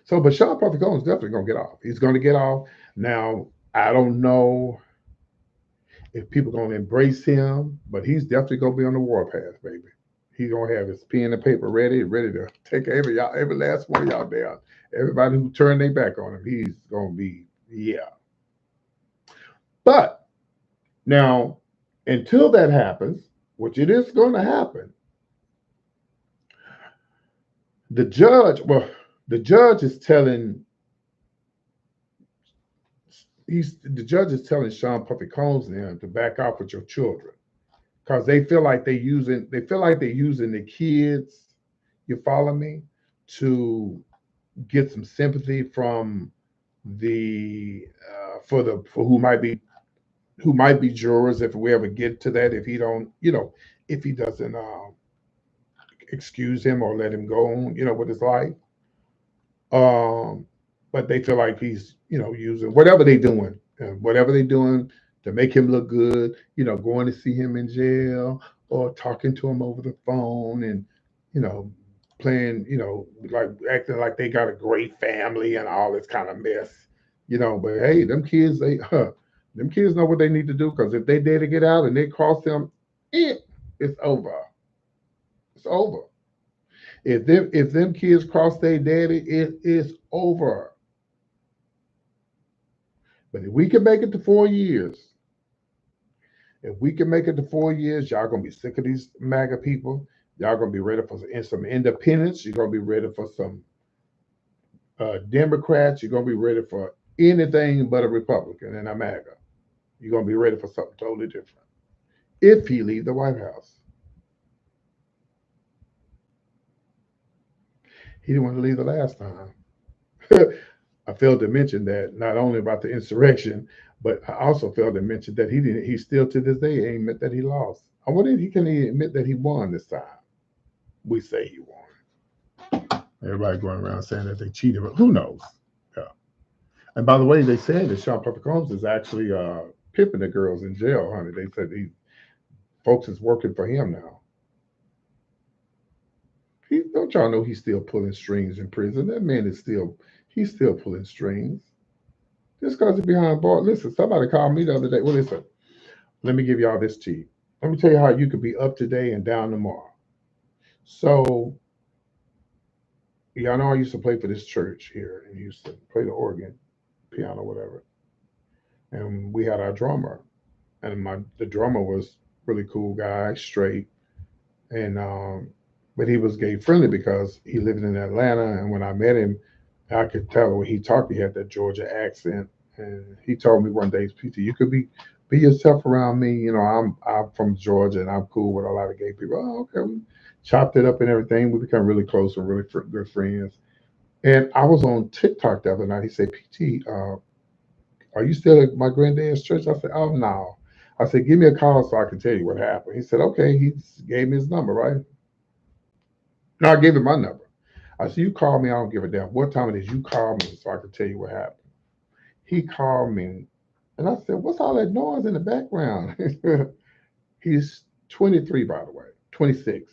So, but Sean Puffy Combs definitely gonna get off. He's gonna get off. Now, I don't know if people gonna embrace him, but he's definitely gonna be on the warpath, baby. He's gonna have his pen and paper ready to take every last one of y'all down. Everybody who turned their back on him, he's gonna be, yeah. But now, until that happens, which it is gonna happen, the judge is telling Sean Puffy Combs now to back off with your children because they feel like they're using the kids. You follow me? To get some sympathy from the for who might be jurors if we ever get to that. If he don't, if he doesn't excuse him or let him go on, with his life. But they feel like he's, using whatever they're doing to make him look good, going to see him in jail or talking to him over the phone and, playing, like acting like they got a great family and all this kind of mess, but hey, them kids know what they need to do because if they dare to get out and they cross them, it's over. It's over. If them kids cross their daddy, it is over. But if we can make it to 4 years, y'all gonna be sick of these MAGA people. Y'all gonna be ready for some independence. You're gonna be ready for some Democrats. You're gonna be ready for anything but a Republican and a MAGA. You're gonna be ready for something totally different. If he leave the White House. He didn't want to leave the last time. I failed to mention that not only about the insurrection, but I also failed to mention that he still to this day ain't admit that he lost. I wonder if he can admit that he won this time. We say he won. Everybody going around saying that they cheated, but who knows? Yeah. And by the way, they said that Sean Puffy Combs is actually pimping the girls in jail, honey. They said folks is working for him now. Don't y'all know he's still pulling strings in prison? That man is still pulling strings. Just because he's behind bars. Listen, somebody called me the other day. Well, listen, let me give y'all this tea. Let me tell you how you could be up today and down tomorrow. So, y'all know I used to play for this church here and used to play the organ, piano, whatever. And we had our drummer. And the drummer was really cool guy, straight. And but he was gay friendly because he lived in Atlanta. And when I met him, I could tell when he talked, he had that Georgia accent. And he told me one day, PT, you could be yourself around me. You know, I'm from Georgia and I'm cool with a lot of gay people. Oh, okay. We chopped it up and everything. We become really close and really good friends. And I was on TikTok the other night. He said, PT, are you still at my granddad's church? I said, oh no. I said, give me a call so I can tell you what happened. He said, okay. He gave me his number, right? No, I gave him my number. I said, you call me. I don't give a damn what time it is. You call me so I can tell you what happened. He called me and I said, what's all that noise in the background? He's 23, by the way, 26.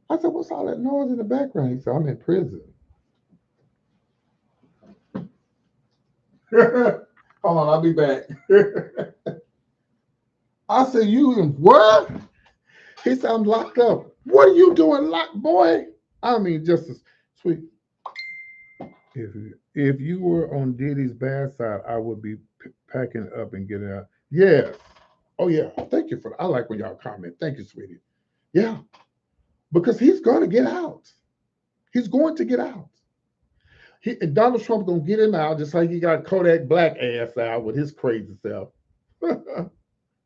I said, what's all that noise in the background? He said, I'm in prison. Hold on, I'll be back. I said, you in what? He said, I'm locked up. What are you doing, locked boy? I mean, just as sweet. If you were on Diddy's bad side, I would be packing up and getting out. Yes. Oh yeah. Thank you for that. I like when y'all comment. Thank you, sweetie. Yeah. Because he's going to get out. He's going to get out. And Donald Trump gonna get him out just like he got Kodak Black ass out with his crazy self.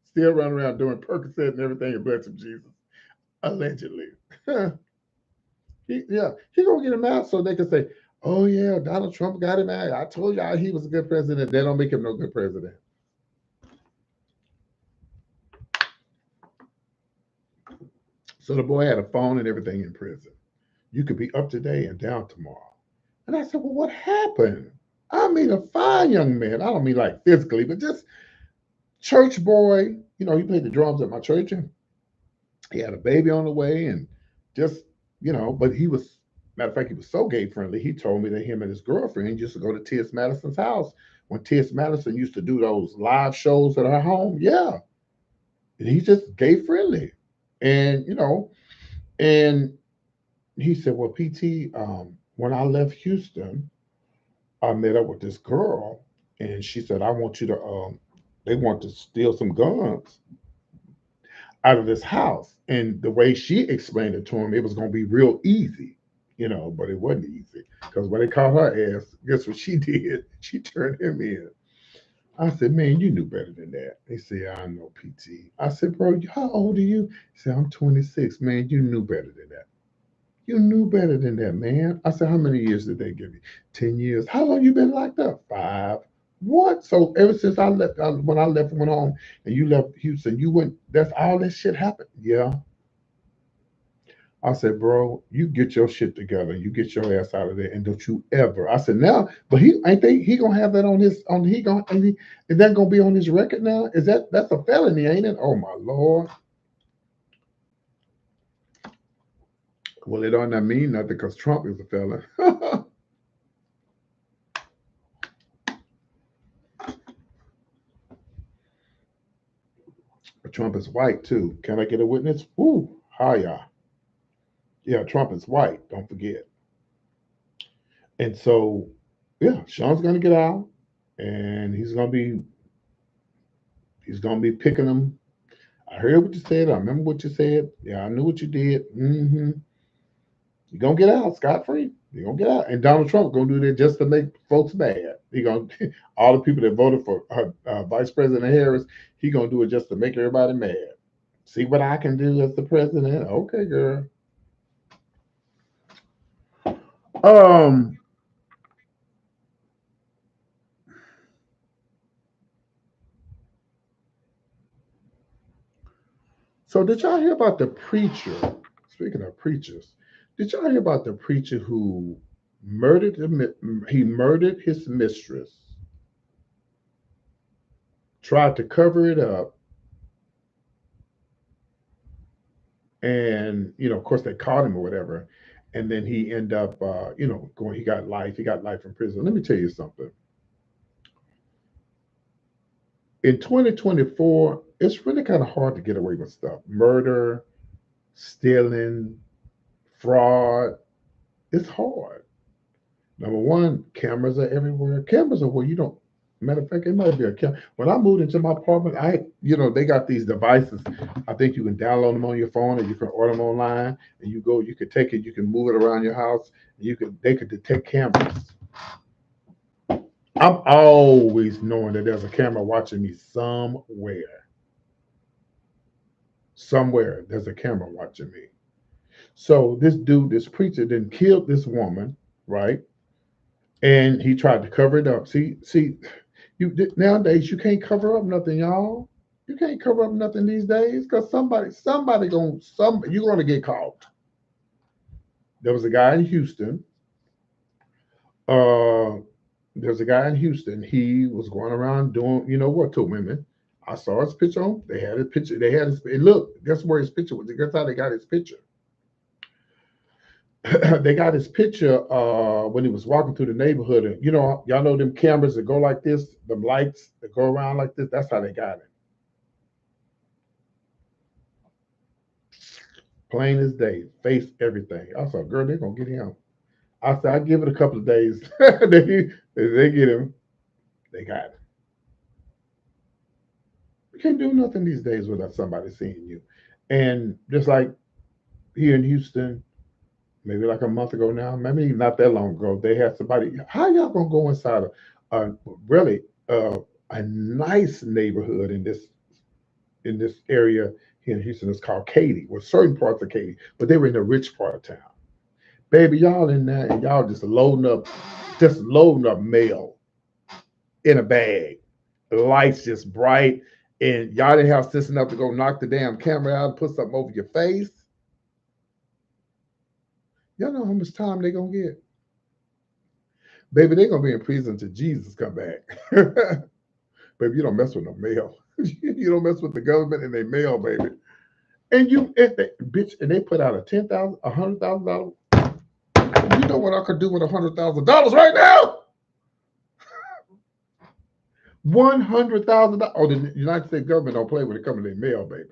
Still running around doing Percocet and everything in bless of Jesus. Allegedly. he gonna get him out so they can say, oh yeah, Donald Trump got him out. I told y'all he was a good president. They don't make him no good president. So the boy had a phone and everything in prison. You could be up today and down tomorrow. And I said, well, what happened? I mean, a fine young man. I don't mean like physically, but just church boy. You know, he played the drums at my church and he had a baby on the way and just, but he was, matter of fact, he was so gay friendly. He told me that him and his girlfriend used to go to T.S. Madison's house when T.S. Madison used to do those live shows at her home. Yeah. And he's just gay friendly. And, and he said, well, PT, when I left Houston, I met up with this girl and she said, I want you to, they want to steal some guns out of this house. And the way she explained it to him, it was going to be real easy, but it wasn't easy because when they caught her ass, guess what she did? She turned him in. I said, man, you knew better than that. They said, I know, PT. I said, bro, how old are you? He said, I'm 26. Man, you knew better than that. You knew better than that, man. I said, how many years did they give you? 10 years. How long you been locked up? 5. What? So ever since I left, when I left and went home, and you left Houston, you went, that's all that shit happened? Yeah. I said, bro, you get your shit together. You get your ass out of there, and don't you ever. I said, now, but he gonna have that on his, is that gonna be on his record now? That's a felony, ain't it? Oh my Lord. Well, it don't not mean nothing because Trump is a felon. Trump is white too. Can I get a witness? Ooh, hiya. Yeah, Trump is white. Don't forget. And so, yeah, Sean's gonna get out, and he's gonna be picking them. I heard what you said. I remember what you said. Yeah, I knew what you did. Mm-hmm. You're gonna get out scot free. You're gonna get out. And Donald Trump gonna do that just to make folks mad. He gonna all the people that voted for Vice President Harris, he gonna do it just to make everybody mad. See what I can do as the president. Okay, girl. So did y'all hear about the preacher? Speaking of preachers, did y'all hear about the preacher who murdered his mistress, tried to cover it up, and of course they caught him or whatever, and then he ended up going. He got life in prison. Let me tell you something. In 2024, it's really kind of hard to get away with stuff. Murder, stealing, fraud. It's hard. Number one, cameras are everywhere. Cameras are where you don't. Matter of fact, it might be a camera. When I moved into my apartment, they got these devices. I think you can download them on your phone, or you can order them online. And you could take it, you can move it around your house. They could detect cameras. I'm always knowing that there's a camera watching me somewhere. Somewhere there's a camera watching me. So this dude, this preacher, then killed this woman, right? And he tried to cover it up. See, you nowadays you can't cover up nothing, y'all. You can't cover up nothing these days because you're gonna get caught. There was a guy in Houston. Uh, there's a guy in Houston. He was going around doing, you know what, to women. I saw his picture on. They had his picture. They had his. Look, guess where his picture was? Guess how they got his picture? They got his picture when he was walking through the neighborhood. And you know, y'all know them cameras that go like this, them lights that go around like this. That's how they got it. Plain as day, face everything. I said, girl, they're gonna get him. I said, I give it a couple of days. they get him. They got him. You can't do nothing these days without somebody seeing you. And just like here in Houston, maybe like a month ago now, maybe not that long ago, they had somebody. How y'all gonna go inside a really a nice neighborhood in this area here in Houston? It's called Katy. Well, certain parts of Katy, but they were in the rich part of town. Baby, y'all in there and y'all just loading up mail in a bag. The lights just bright, and y'all didn't have sense enough to go knock the damn camera out and put something over your face. Y'all know how much time they gonna get. Baby, they gonna be in prison till Jesus come back. Baby, you don't mess with no mail. You don't mess with the government and they mail, baby. And bitch, and they put out a $10,000, $100,000. You know what I could do with $100,000 right now? $100,000. Oh, the United States government don't play when it comes to their mail, baby.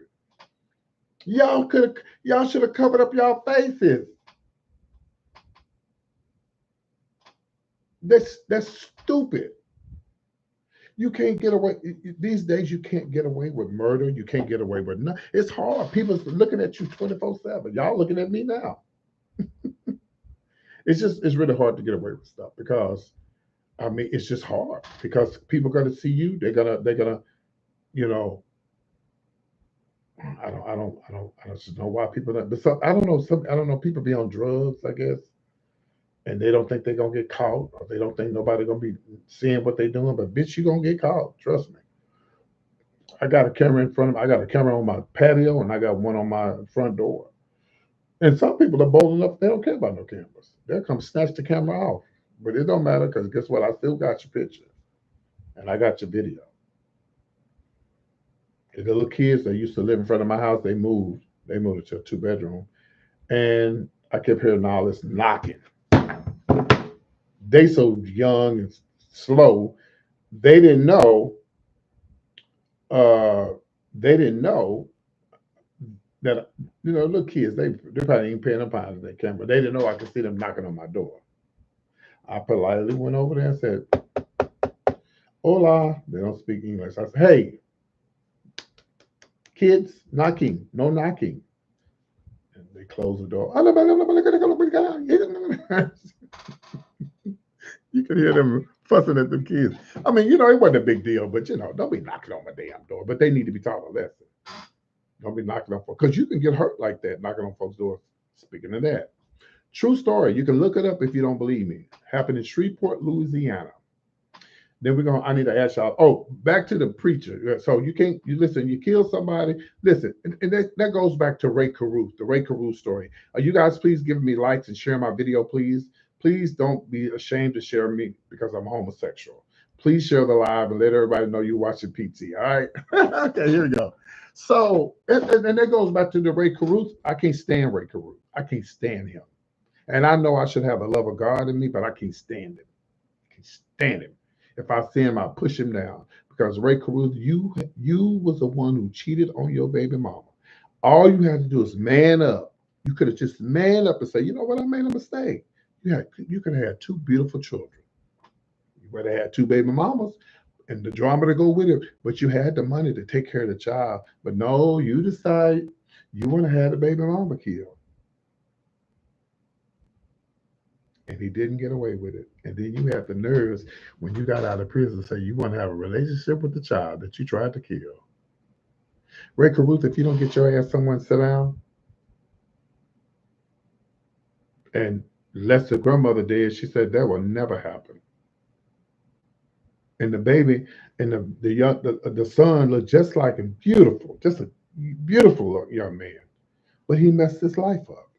Y'all should have covered up y'all faces. That's stupid. You can't get away these days. You can't get away with murder. You can't get away with nothing. It's hard. People's looking at you 24/7. Y'all looking at me now. It's really hard to get away with stuff because I mean it's just hard because people are gonna see you. They're gonna you know I don't just know why people don't. But I don't know. I don't know. People be on drugs, I guess, and they don't think they're gonna get caught, or they don't think nobody gonna be seeing what they're doing. But bitch, you gonna get caught. Trust me. I got a camera in front of me. I got a camera on my patio, and I got one on my front door. And some people are bold enough; they don't care about no cameras. They'll come snatch the camera off. But it don't matter because guess what? I still got your picture, and I got your video. The little kids that used to live in front of my house, they moved. They moved to a two-bedroom, and I kept hearing all this knocking. They so young and slow, they didn't know. Uh, they didn't know that little kids. They probably ain't paying no attention to that camera. They didn't know I could see them knocking on my door. I politely went over there and said, "Hola." They don't speak English. I said, "Hey, kids, knocking, no knocking." And they closed the door. You could hear them fussing at them kids. I mean, it wasn't a big deal, but don't be knocking on my damn door. But they need to be taught a lesson. Don't be knocking on folks because you can get hurt like that knocking on folks' doors. Speaking of that, true story. You can look it up if you don't believe me. Happened in Shreveport, Louisiana. Then I need to ask y'all. Oh, back to the preacher. So you can't. You listen. You kill somebody. Listen, and that goes back to Ray Caruth, the Ray Caruth story. You guys, please give me likes and share my video, please. Please don't be ashamed to share me because I'm homosexual. Please share the live and let everybody know you're watching PT. All right. Okay, here we go. So, and that goes back to the Ray Caruth. I can't stand Ray Caruth. I can't stand him. And I know I should have the love of God in me, but I can't stand him. I can't stand him. If I see him, I push him down. Because Ray Caruth, you was the one who cheated on your baby mama. All you had to do is man up. You could have just man up and say, you know what, I made a mistake. You could have had two beautiful children. You would have had two baby mamas and the drama to go with it, but you had the money to take care of the child. But no, you decide you want to have the baby mama killed. and he didn't get away with it. And then you had the nerves when you got out of prison to say you want to have a relationship with the child that you tried to kill. Ray Caruth, if you don't get your ass someone sit down, and Lester's grandmother did, she said that will never happen. And the baby and the son looked just like him, beautiful, just a beautiful young man. But he messed his life up.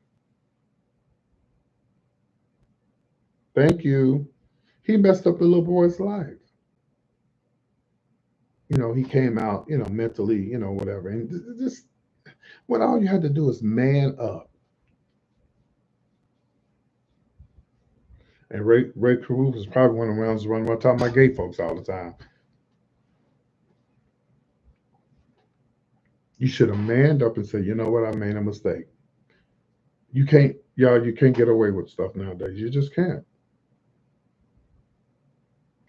Thank you. He messed up the little boy's life. He came out, mentally, whatever. And just when all you had to do is man up. And Ray Caruth was probably one of the ones running around talking about gay folks all the time. You should have manned up and said, you know what, I made a mistake. You can't get away with stuff nowadays. You just can't.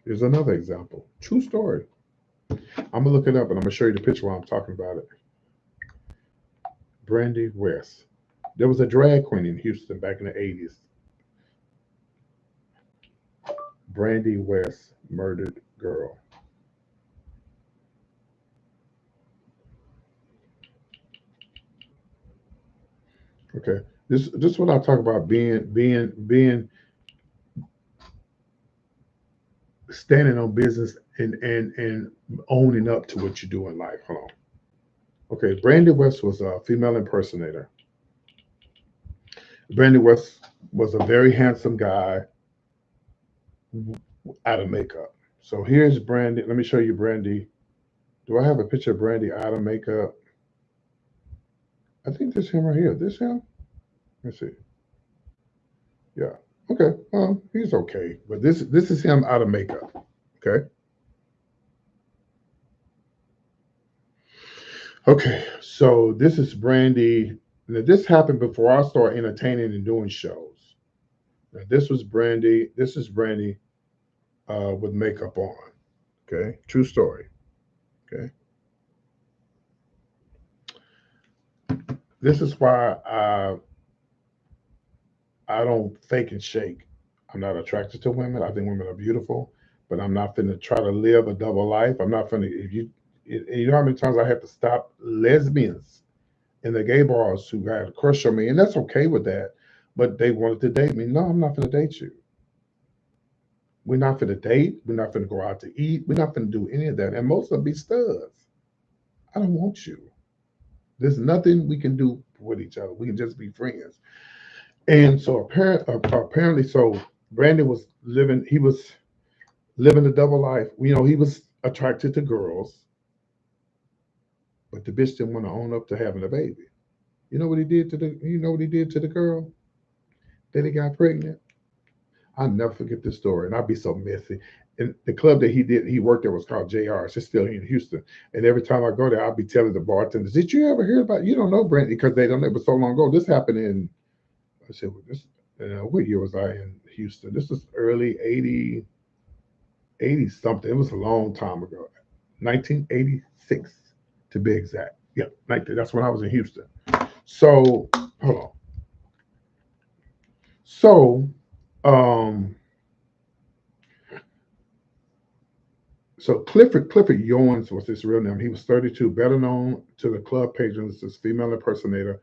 Here's another example. True story. I'm gonna look it up and I'm gonna show you the picture while I'm talking about it. Brandy West. There was a drag queen in Houston back in the 80s. Brandy West, murdered girl. Okay. This is what I talk about being standing on business and owning up to what you do in life. Hold on. Okay, Brandy West was a female impersonator. Brandy West was a very handsome guy out of makeup. So here's Brandy. Let me show you Brandy. Do I have a picture of Brandy out of makeup? I think this him right here. This him? Let's see. Yeah. Okay. Well, he's okay. But this is him out of makeup. Okay. Okay. So this is Brandy. Now this happened before I started entertaining and doing shows. Now this was Brandy. This is Brandy with makeup on. Okay. True story. Okay. This is why I don't fake and shake. I'm not attracted to women. I think women are beautiful, but I'm not finna try to live a double life. I'm not finna. If you know how many times I had to stop lesbians in the gay bars who had a crush on me, and that's okay with that. But they wanted to date me. No, I'm not finna date you. We're not finna date. We're not finna go out to eat. We're not finna do any of that. And most of them be studs. I don't want you. There's nothing we can do with each other. We can just be friends. And so apparently, so Brandon was living. He was living a double life. He was attracted to girls, but the bitch didn't want to own up to having a baby. You know what he did to the? You know what he did to the girl? Then he got pregnant. I'll never forget this story, and I'll be so messy. And the club that he worked at was called JR. It's still here in Houston. And every time I go there, I'll be telling the bartenders, "Did you ever hear about? You don't know Brandy because they don't. It was so long ago. This happened in." I said, well, this. What year was I in Houston? This was early 80 something. It was a long time ago. 1986 to be exact. Yeah, that's when I was in Houston. So hold on. So um so Clifford Yowens was his real name. He was 32, better known to the club patrons as female impersonator,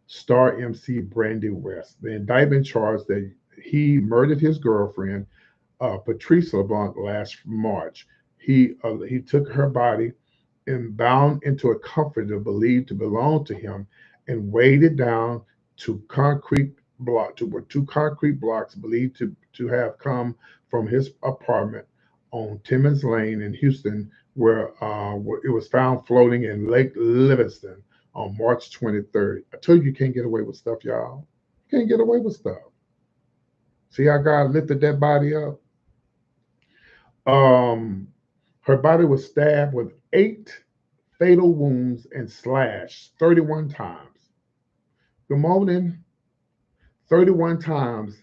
star MC Brandy West. The indictment charged that he murdered his girlfriend, Patrice LeBlanc, last March. He took her body and bound into a comforter believed to belong to him, and weighed it down to two concrete blocks believed to have come from his apartment on Timmons Lane in Houston, where it was found floating in Lake Livingston on March 23rd. I told you can't get away with stuff, y'all. You can't get away with stuff. See how God lifted that body up? Her body was stabbed with 8 fatal wounds and slashed 31 times. Good morning. 31 times.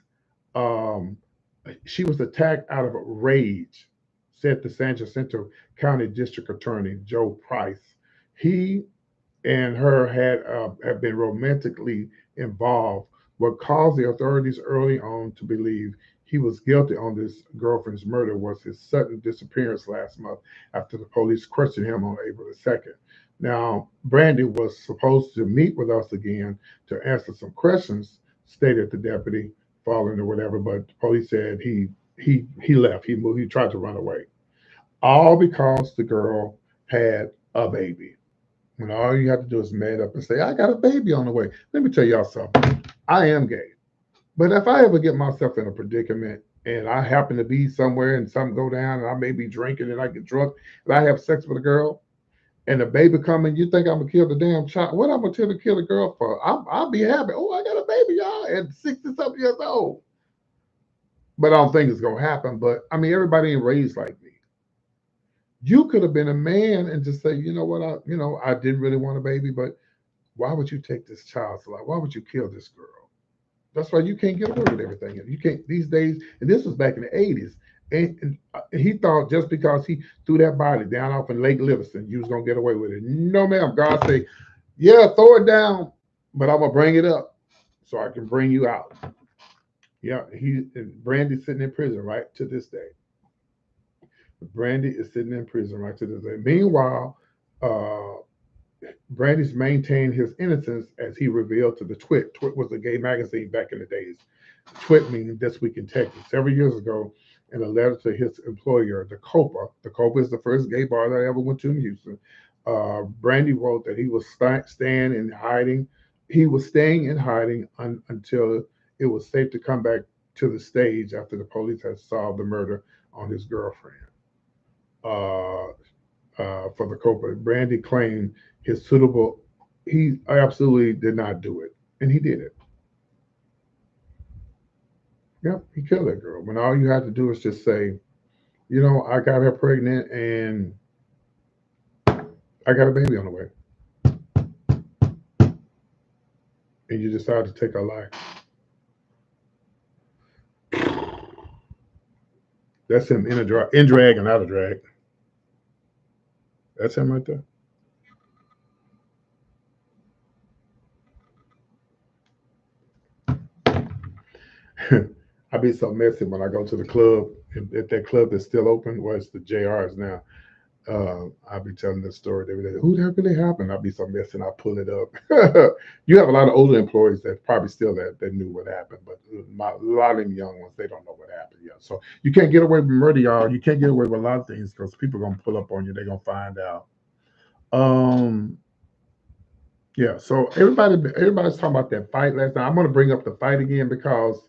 Um, she was attacked out of rage, said the San Jacinto County District Attorney Joe Price. He and her had been romantically involved What caused the authorities early on to believe he was guilty on this girlfriend's murder was his sudden disappearance last month after the police questioned him on April the 2nd. Now, Brandy was supposed to meet with us again to answer some questions, stated the deputy, following or whatever, but the police said he left. He moved. He tried to run away. All because the girl had a baby. When all you have to do is man up and say, I got a baby on the way. Let me tell y'all something. I am gay. But if I ever get myself in a predicament and I happen to be somewhere and something go down and I may be drinking and I get drunk and I have sex with a girl and the baby coming, you think I'm gonna kill the damn child? What I'm gonna tell to kill the girl for? I'll be happy. Oh, I got a baby, y'all, at 60 something years old. But I don't think it's gonna happen. But I mean, everybody ain't raised like me. You could have been a man and just say, you know what, I didn't really want a baby, but why would you take this child's life? Why would you kill this girl? That's why you can't get away with everything. You can't these days, and this was back in the 80s. And he thought just because he threw that body down off in Lake Livingston, you was gonna get away with it. No, ma'am. God say, yeah, throw it down, but I'm gonna bring it up so I can bring you out. Yeah, Brandy's sitting in prison right to this day. Brandy is sitting in prison right to this day. Meanwhile, uh, Brandy's maintained his innocence as he revealed to the Twit. Twit was a gay magazine back in the days. Twit meaning This Week in Texas. Several years ago, in a letter to his employer, the Copa is the first gay bar that I ever went to in Houston. Brandy wrote that he was staying in hiding. He was staying in hiding until it was safe to come back to the stage after the police had solved the murder on his girlfriend. Uh, for the Copa, Brandy claimed his suitable. He absolutely did not do it, and he did it. Yep, he killed that girl. When all you had to do is just say, I got her pregnant and I got a baby on the way, and you decide to take her life. That's him in drag and out of drag. That's him right there. I be so messy when I go to the club. If that club is still open, well, it's the JRs now. I'll be telling this story every day. Who that really happened? I'll be so messy and I pull it up. You have a lot of older employees that probably still that knew what happened, but a lot of them young ones, they don't know what happened yet. So you can't get away with murder, y'all. You can't get away with a lot of things because people are gonna pull up on you. They're gonna find out. Um, yeah. So everybody's talking about that fight last night. I'm gonna bring up the fight again because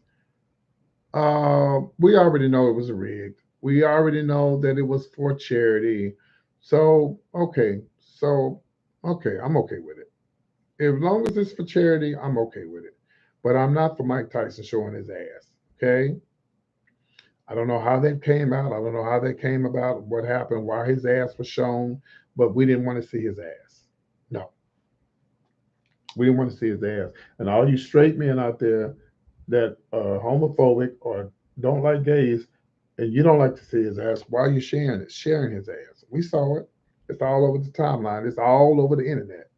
we already know it was rigged. We already know that it was for charity. So okay, I'm okay with it. As long as it's for charity, I'm okay with it. But I'm not for Mike Tyson showing his ass. Okay. I don't know how that came out. I don't know how that came about, what happened, why his ass was shown, but we didn't want to see his ass. No, we didn't want to see his ass. And all you straight men out there that are homophobic or don't like gays and you don't like to see his ass, why are you sharing it? Sharing his ass. We saw it. It's all over the timeline. It's all over the internet.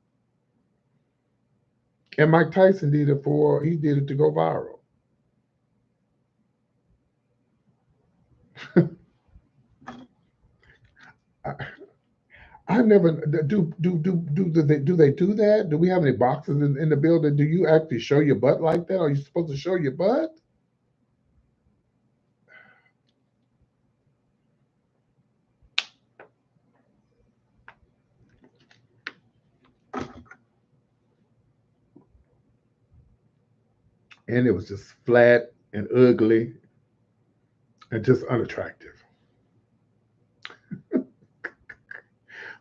And Mike Tyson he did it to go viral. I, I never do they do that? Do we have any boxes in the building? Do you actually show your butt like that? Are you supposed to show your butt? And it was just flat and ugly and just unattractive.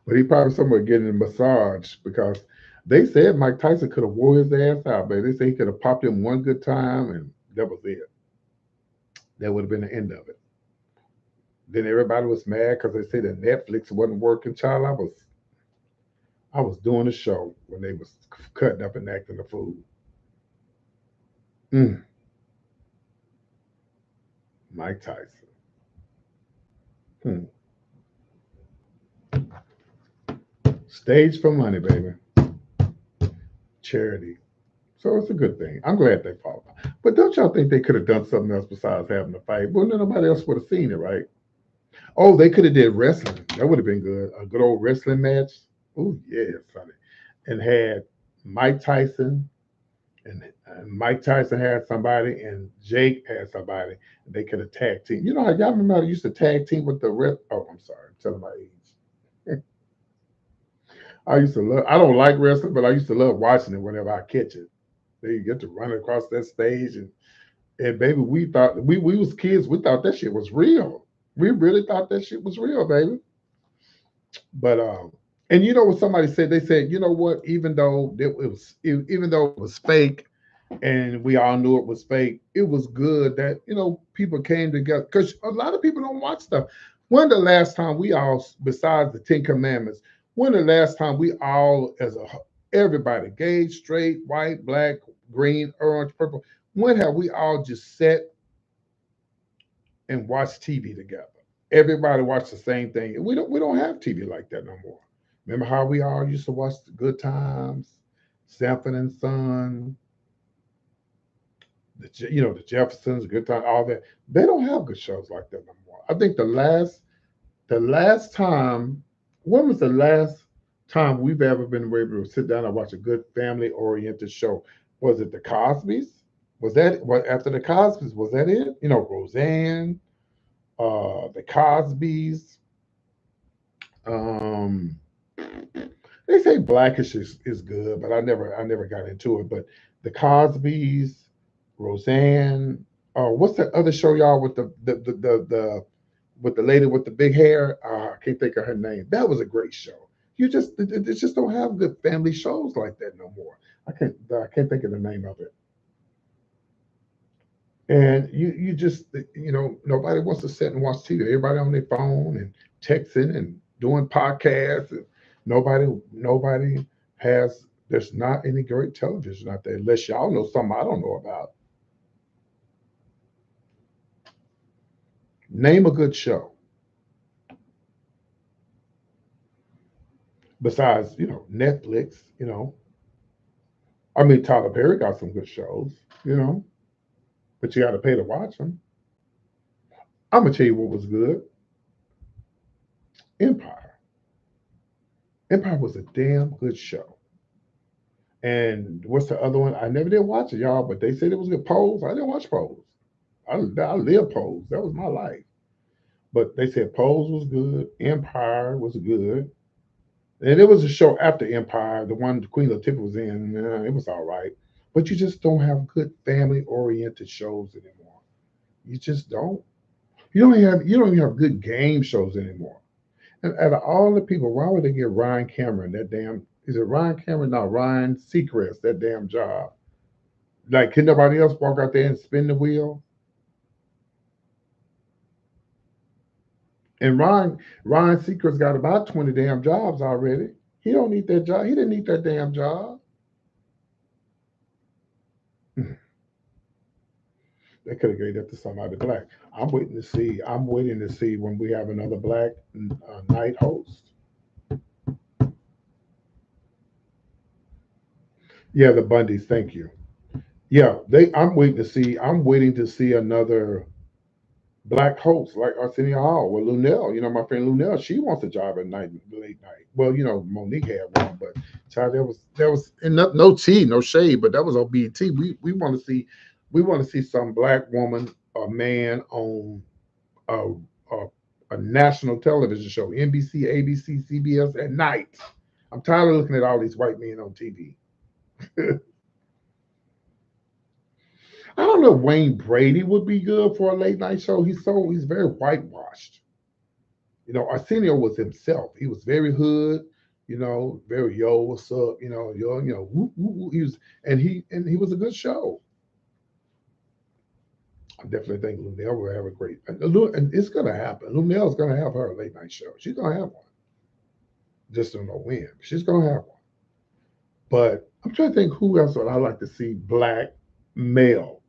But he probably somewhere getting a massage because they said Mike Tyson could have wore his ass out, but they say he could have popped him one good time and that was it. That would have been the end of it. Then everybody was mad because they said that Netflix wasn't working. Child, I was doing a show when they was cutting up and acting a fool. Mm, Mike Tyson. Hmm. Stage for money, baby. Charity. So it's a good thing. I'm glad they fought. But don't y'all think they could have done something else besides having a fight? Well, nobody else would have seen it, right? Oh, they could have did wrestling. That would have been good. A good old wrestling match. Oh yeah, funny. And had Mike Tyson and Mike Tyson had somebody and Jake had somebody. And they could have tag team. You know how y'all remember how they used to tag team with the rest? Oh, I'm sorry, I'm telling my age. I used to love. I don't like wrestling, but I used to love watching it whenever I catch it. They get to run across that stage and baby, we thought we was kids. We thought that shit was real. We really thought that shit was real, baby. But and you know what somebody said? They said, you know what? Even though it was fake, and we all knew it was fake, it was good that people came together because a lot of people don't watch stuff. When the last time we all, besides the Ten Commandments, when the last time we all, everybody, gay, straight, white, black, green, orange, purple, when have we all just sat and watched TV together? Everybody watched the same thing. We don't have TV like that no more. Remember how we all used to watch the Good Times, Sanford and Son, the Jeffersons, Good Time, all that. They don't have good shows like that no more. I think the last time, when was the last time we've ever been able to sit down and watch a good family oriented show? Was it the Cosbys? Was that what after the Cosbys? Was that it? Roseanne, the Cosbys. Um, they say Blackish is good, but I never got into it. But the Cosbys, Roseanne. What's that other show, y'all, with the with the lady with the big hair? I can't think of her name. That was a great show. They just don't have good family shows like that no more. I can't think of the name of it. And you just nobody wants to sit and watch TV. Everybody on their phone and texting and doing podcasts. And nobody has. There's not any great television out there unless y'all know something I don't know about. Name a good show besides Netflix. I mean Tyler Perry got some good shows. But you got to pay to watch them. I'm gonna tell you what was good. Empire. Empire was a damn good show. And what's the other one? I never did watch it, y'all, but they said it was good. Pose. I didn't watch Pose. I lived Pose. That was my life. But they said Pose was good. Empire was good. And it was a show after Empire, the one Queen Latifah was in. It was all right. But you just don't have good family oriented shows anymore. You just don't. You don't even have good game shows anymore. And out of all the people, why would they get Ryan Cameron that damn? Is it Ryan Cameron? No, Ryan Seacrest that damn job. Like, can nobody else walk out there and spin the wheel? And Ryan Seacrest got about 20 damn jobs already. He don't need that job. He didn't need that damn job. They could have gave that to somebody black. I'm waiting to see when we have another black night host. Yeah, the Bundys. Thank you. Yeah, they. I'm waiting to see another black hosts like Arsenio Hall with Lunell. My friend Lunell, she wants a job at night, late night. Well, Monique had one, but child, there was and no tea, no shade, but that was on BET. We want to see some black woman or man on a, a a national television show, NBC, ABC, CBS at night. I'm tired of looking at all these white men on TV. I don't know if Wayne Brady would be good for a late night show. He's very whitewashed. Arsenio was himself. He was very hood, very yo, what's up, yo, whoop, whoop, whoop. He was a good show. I definitely think Lunell will have a great and it's gonna happen. Lunell's gonna have her late night show. She's gonna have one. Just don't know when. She's gonna have one. But I'm trying to think who else would I like to see black male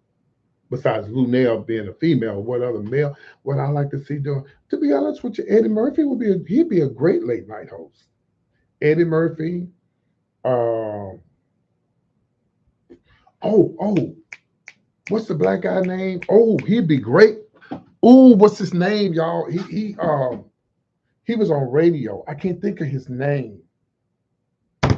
besides Lunell being a female. What other male would I like to see doing? To be honest with you, Eddie Murphy he'd be a great late night host. Eddie Murphy. Um, Oh, what's the black guy name? Oh, he'd be great. Oh, what's his name, y'all? He was on radio. I can't think of his name. I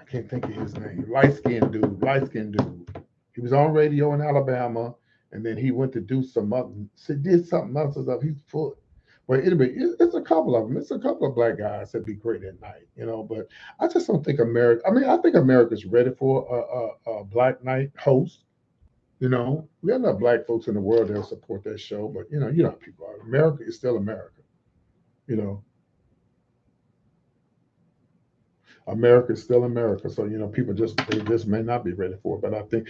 can't think of his name. Light skinned dude. Light skinned dude. He was on radio in Alabama, and then he went to do some other. So did something else stuff. He's full. But anyway, it's a couple of them. It's a couple of black guys that'd be great at night, you know. But I just don't think America. I mean, I think America's ready for a black night host. You know, we got enough black folks in the world that'll support that show. But you know how people are. America is still America. You know, America is still America. So people they just may not be ready for it. But I think,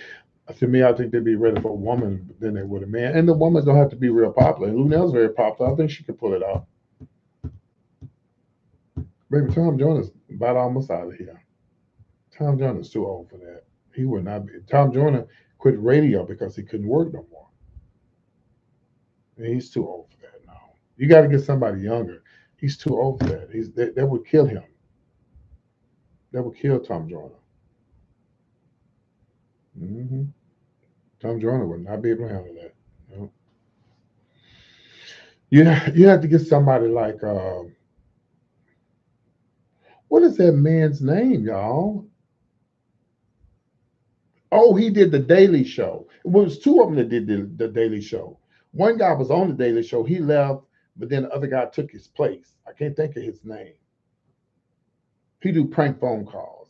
to me, I think they'd be ready for a woman than they would a man. And the woman don't have to be real popular. And Lunel's very popular. I think she could pull it off. Baby, Tom Joyner's about almost out of here. Tom Joyner's too old for that. He would not be. Tom Joyner quit radio because he couldn't work no more. And he's too old for that now. You got to get somebody younger. He's too old for that. That would kill him. That would kill Tom Joyner. Mm-hmm. Tom Joyner would not be able to handle that. No. You have to get somebody like what is that man's name, y'all? Oh, he did the Daily Show. It was two of them that did the Daily Show. One guy was on the Daily Show. He left, but then the other guy took his place. I can't think of his name. He do prank phone calls.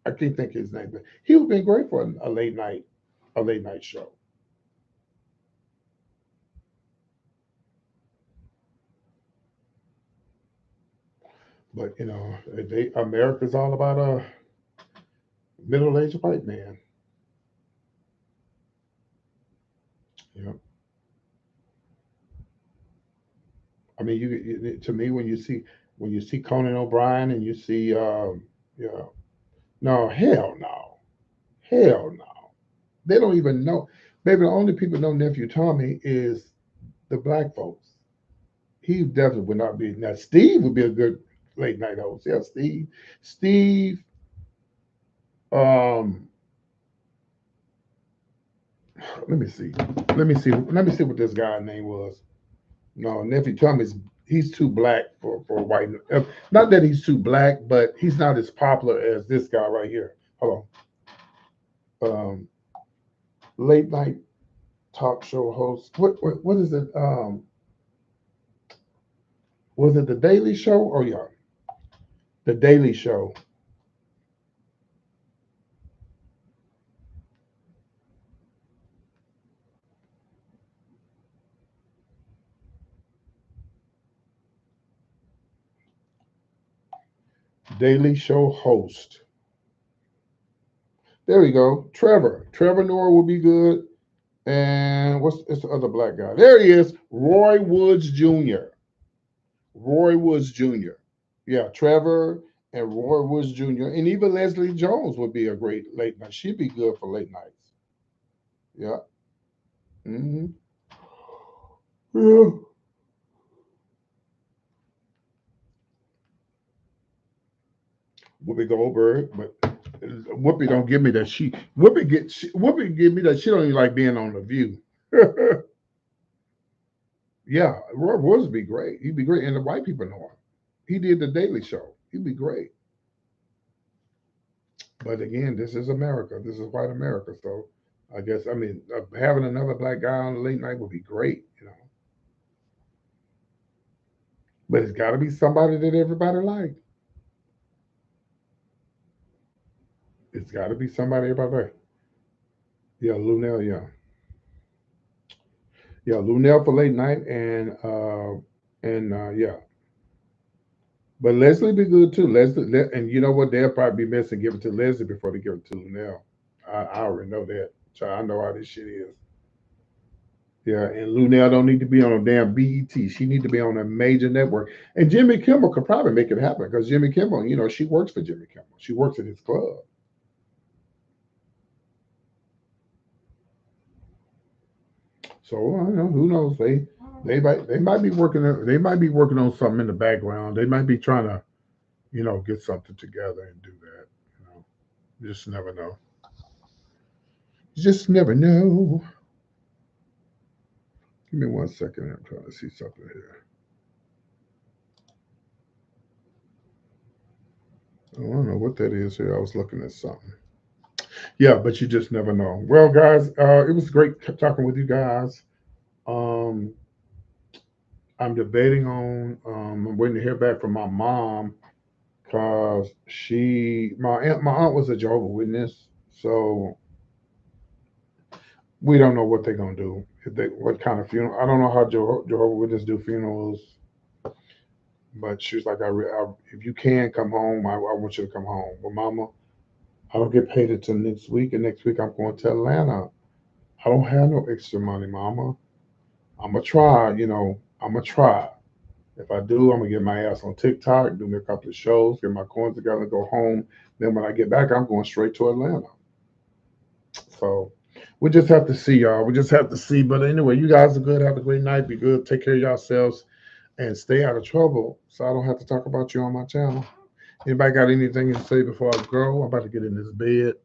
I can't think of his name, but he would have been great for a late night show. But America's all about a middle-aged white man. Yeah. I mean, to me, when you see Conan O'Brien and you see, no, hell no, hell no. They don't even know. Maybe the only people know Nephew Tommy is the black folks. He definitely would not be. Now, Steve would be a good late night host. Yeah, Steve. Steve. Um, let me see. Let me see what this guy's name was. No, Nephew Tommy's he's too black for white. Not that he's too black, but he's not as popular as this guy right here. Hold on. Late night talk show host. What is it? Was it the Daily Show? Oh yeah, the Daily Show. Daily Show host. There we go. Trevor Noah will be good. And it's the other black guy? There he is. Roy Woods Jr. Roy Woods Jr. Yeah, Trevor and Roy Woods Jr. And even Leslie Jones would be a great late night. She'd be good for late nights. Yeah. Mm-hmm. Yeah. Whoopi Goldberg, but Whoopi don't give me that. Whoopi give me that. She don't even like being on The View. Yeah, Roy Woods would be great. He'd be great, and the white people know him. He did the Daily Show. He'd be great. But again, this is America. This is white America. So I guess having another black guy on the late night would be great, But it's got to be somebody that everybody likes. It's got to be somebody everybody likes. Yeah, Lunel. Yeah, Lunel for late night, and yeah. But Leslie be good too. Leslie, and you know what? They'll probably be missing give it to Leslie before they give it to Lunel. I already know that. So I know how this shit is. Yeah, and Lunel don't need to be on a damn BET. She need to be on a major network. And Jimmy Kimmel could probably make it happen because Jimmy Kimmel, she works for Jimmy Kimmel. She works at his club. So who knows? They might be working. They might be working on something in the background. They might be trying to, get something together and do that. You just never know. You just never know. Give me 1 second. I'm trying to see something here. I don't know what that is here. I was looking at something. Yeah, but you just never know. Well, guys, it was great talking with you guys. Um, I'm debating on. I'm waiting to hear back from my mom because my aunt was a Jehovah's Witness, so we don't know what they're gonna do. If they what kind of funeral? I don't know how Jehovah's Witness do funerals, but she was like, if you can come home, I want you to come home. Well, Mama, I don't get paid until next week, and next week I'm going to Atlanta. I don't have no extra money, Mama. I'm gonna try, I'm gonna try. If I do, I'm gonna get my ass on TikTok, do me a couple of shows, get my coins together, go home. Then when I get back, I'm going straight to Atlanta. So we just have to see, y'all. We just have to see. But anyway, you guys are good. Have a great night. Be good. Take care of yourselves and stay out of trouble so I don't have to talk about you on my channel. Anybody got anything to say before I go? I'm about to get in this bed.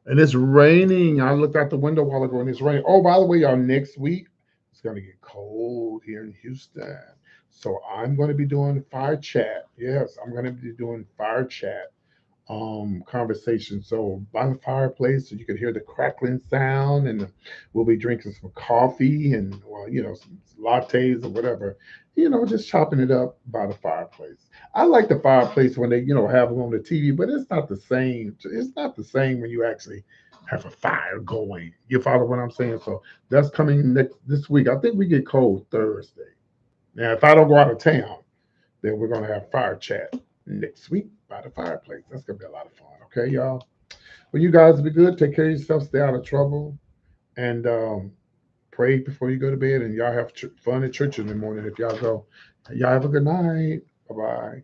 And it's raining. I looked out the window a while ago and it's raining. Oh, by the way, y'all, next week it's going to get cold here in Houston. So I'm going to be doing fire chat. Yes, I'm going to be doing fire chat conversation. So by the fireplace, so you can hear the crackling sound, and we'll be drinking some coffee and well, some lattes or whatever. Just chopping it up by the fireplace. I like the fireplace when they, have them on the TV, but it's not the same. It's not the same when you actually have a fire going. You follow what I'm saying? So that's coming this week. I think we get cold Thursday. Now, if I don't go out of town, then we're gonna have fire chat next week by the fireplace. That's gonna be a lot of fun. Okay, y'all. Well, you guys be good. Take care of yourself. Stay out of trouble, and pray before you go to bed. And y'all have fun at church in the morning if y'all go. Y'all have a good night. Bye bye.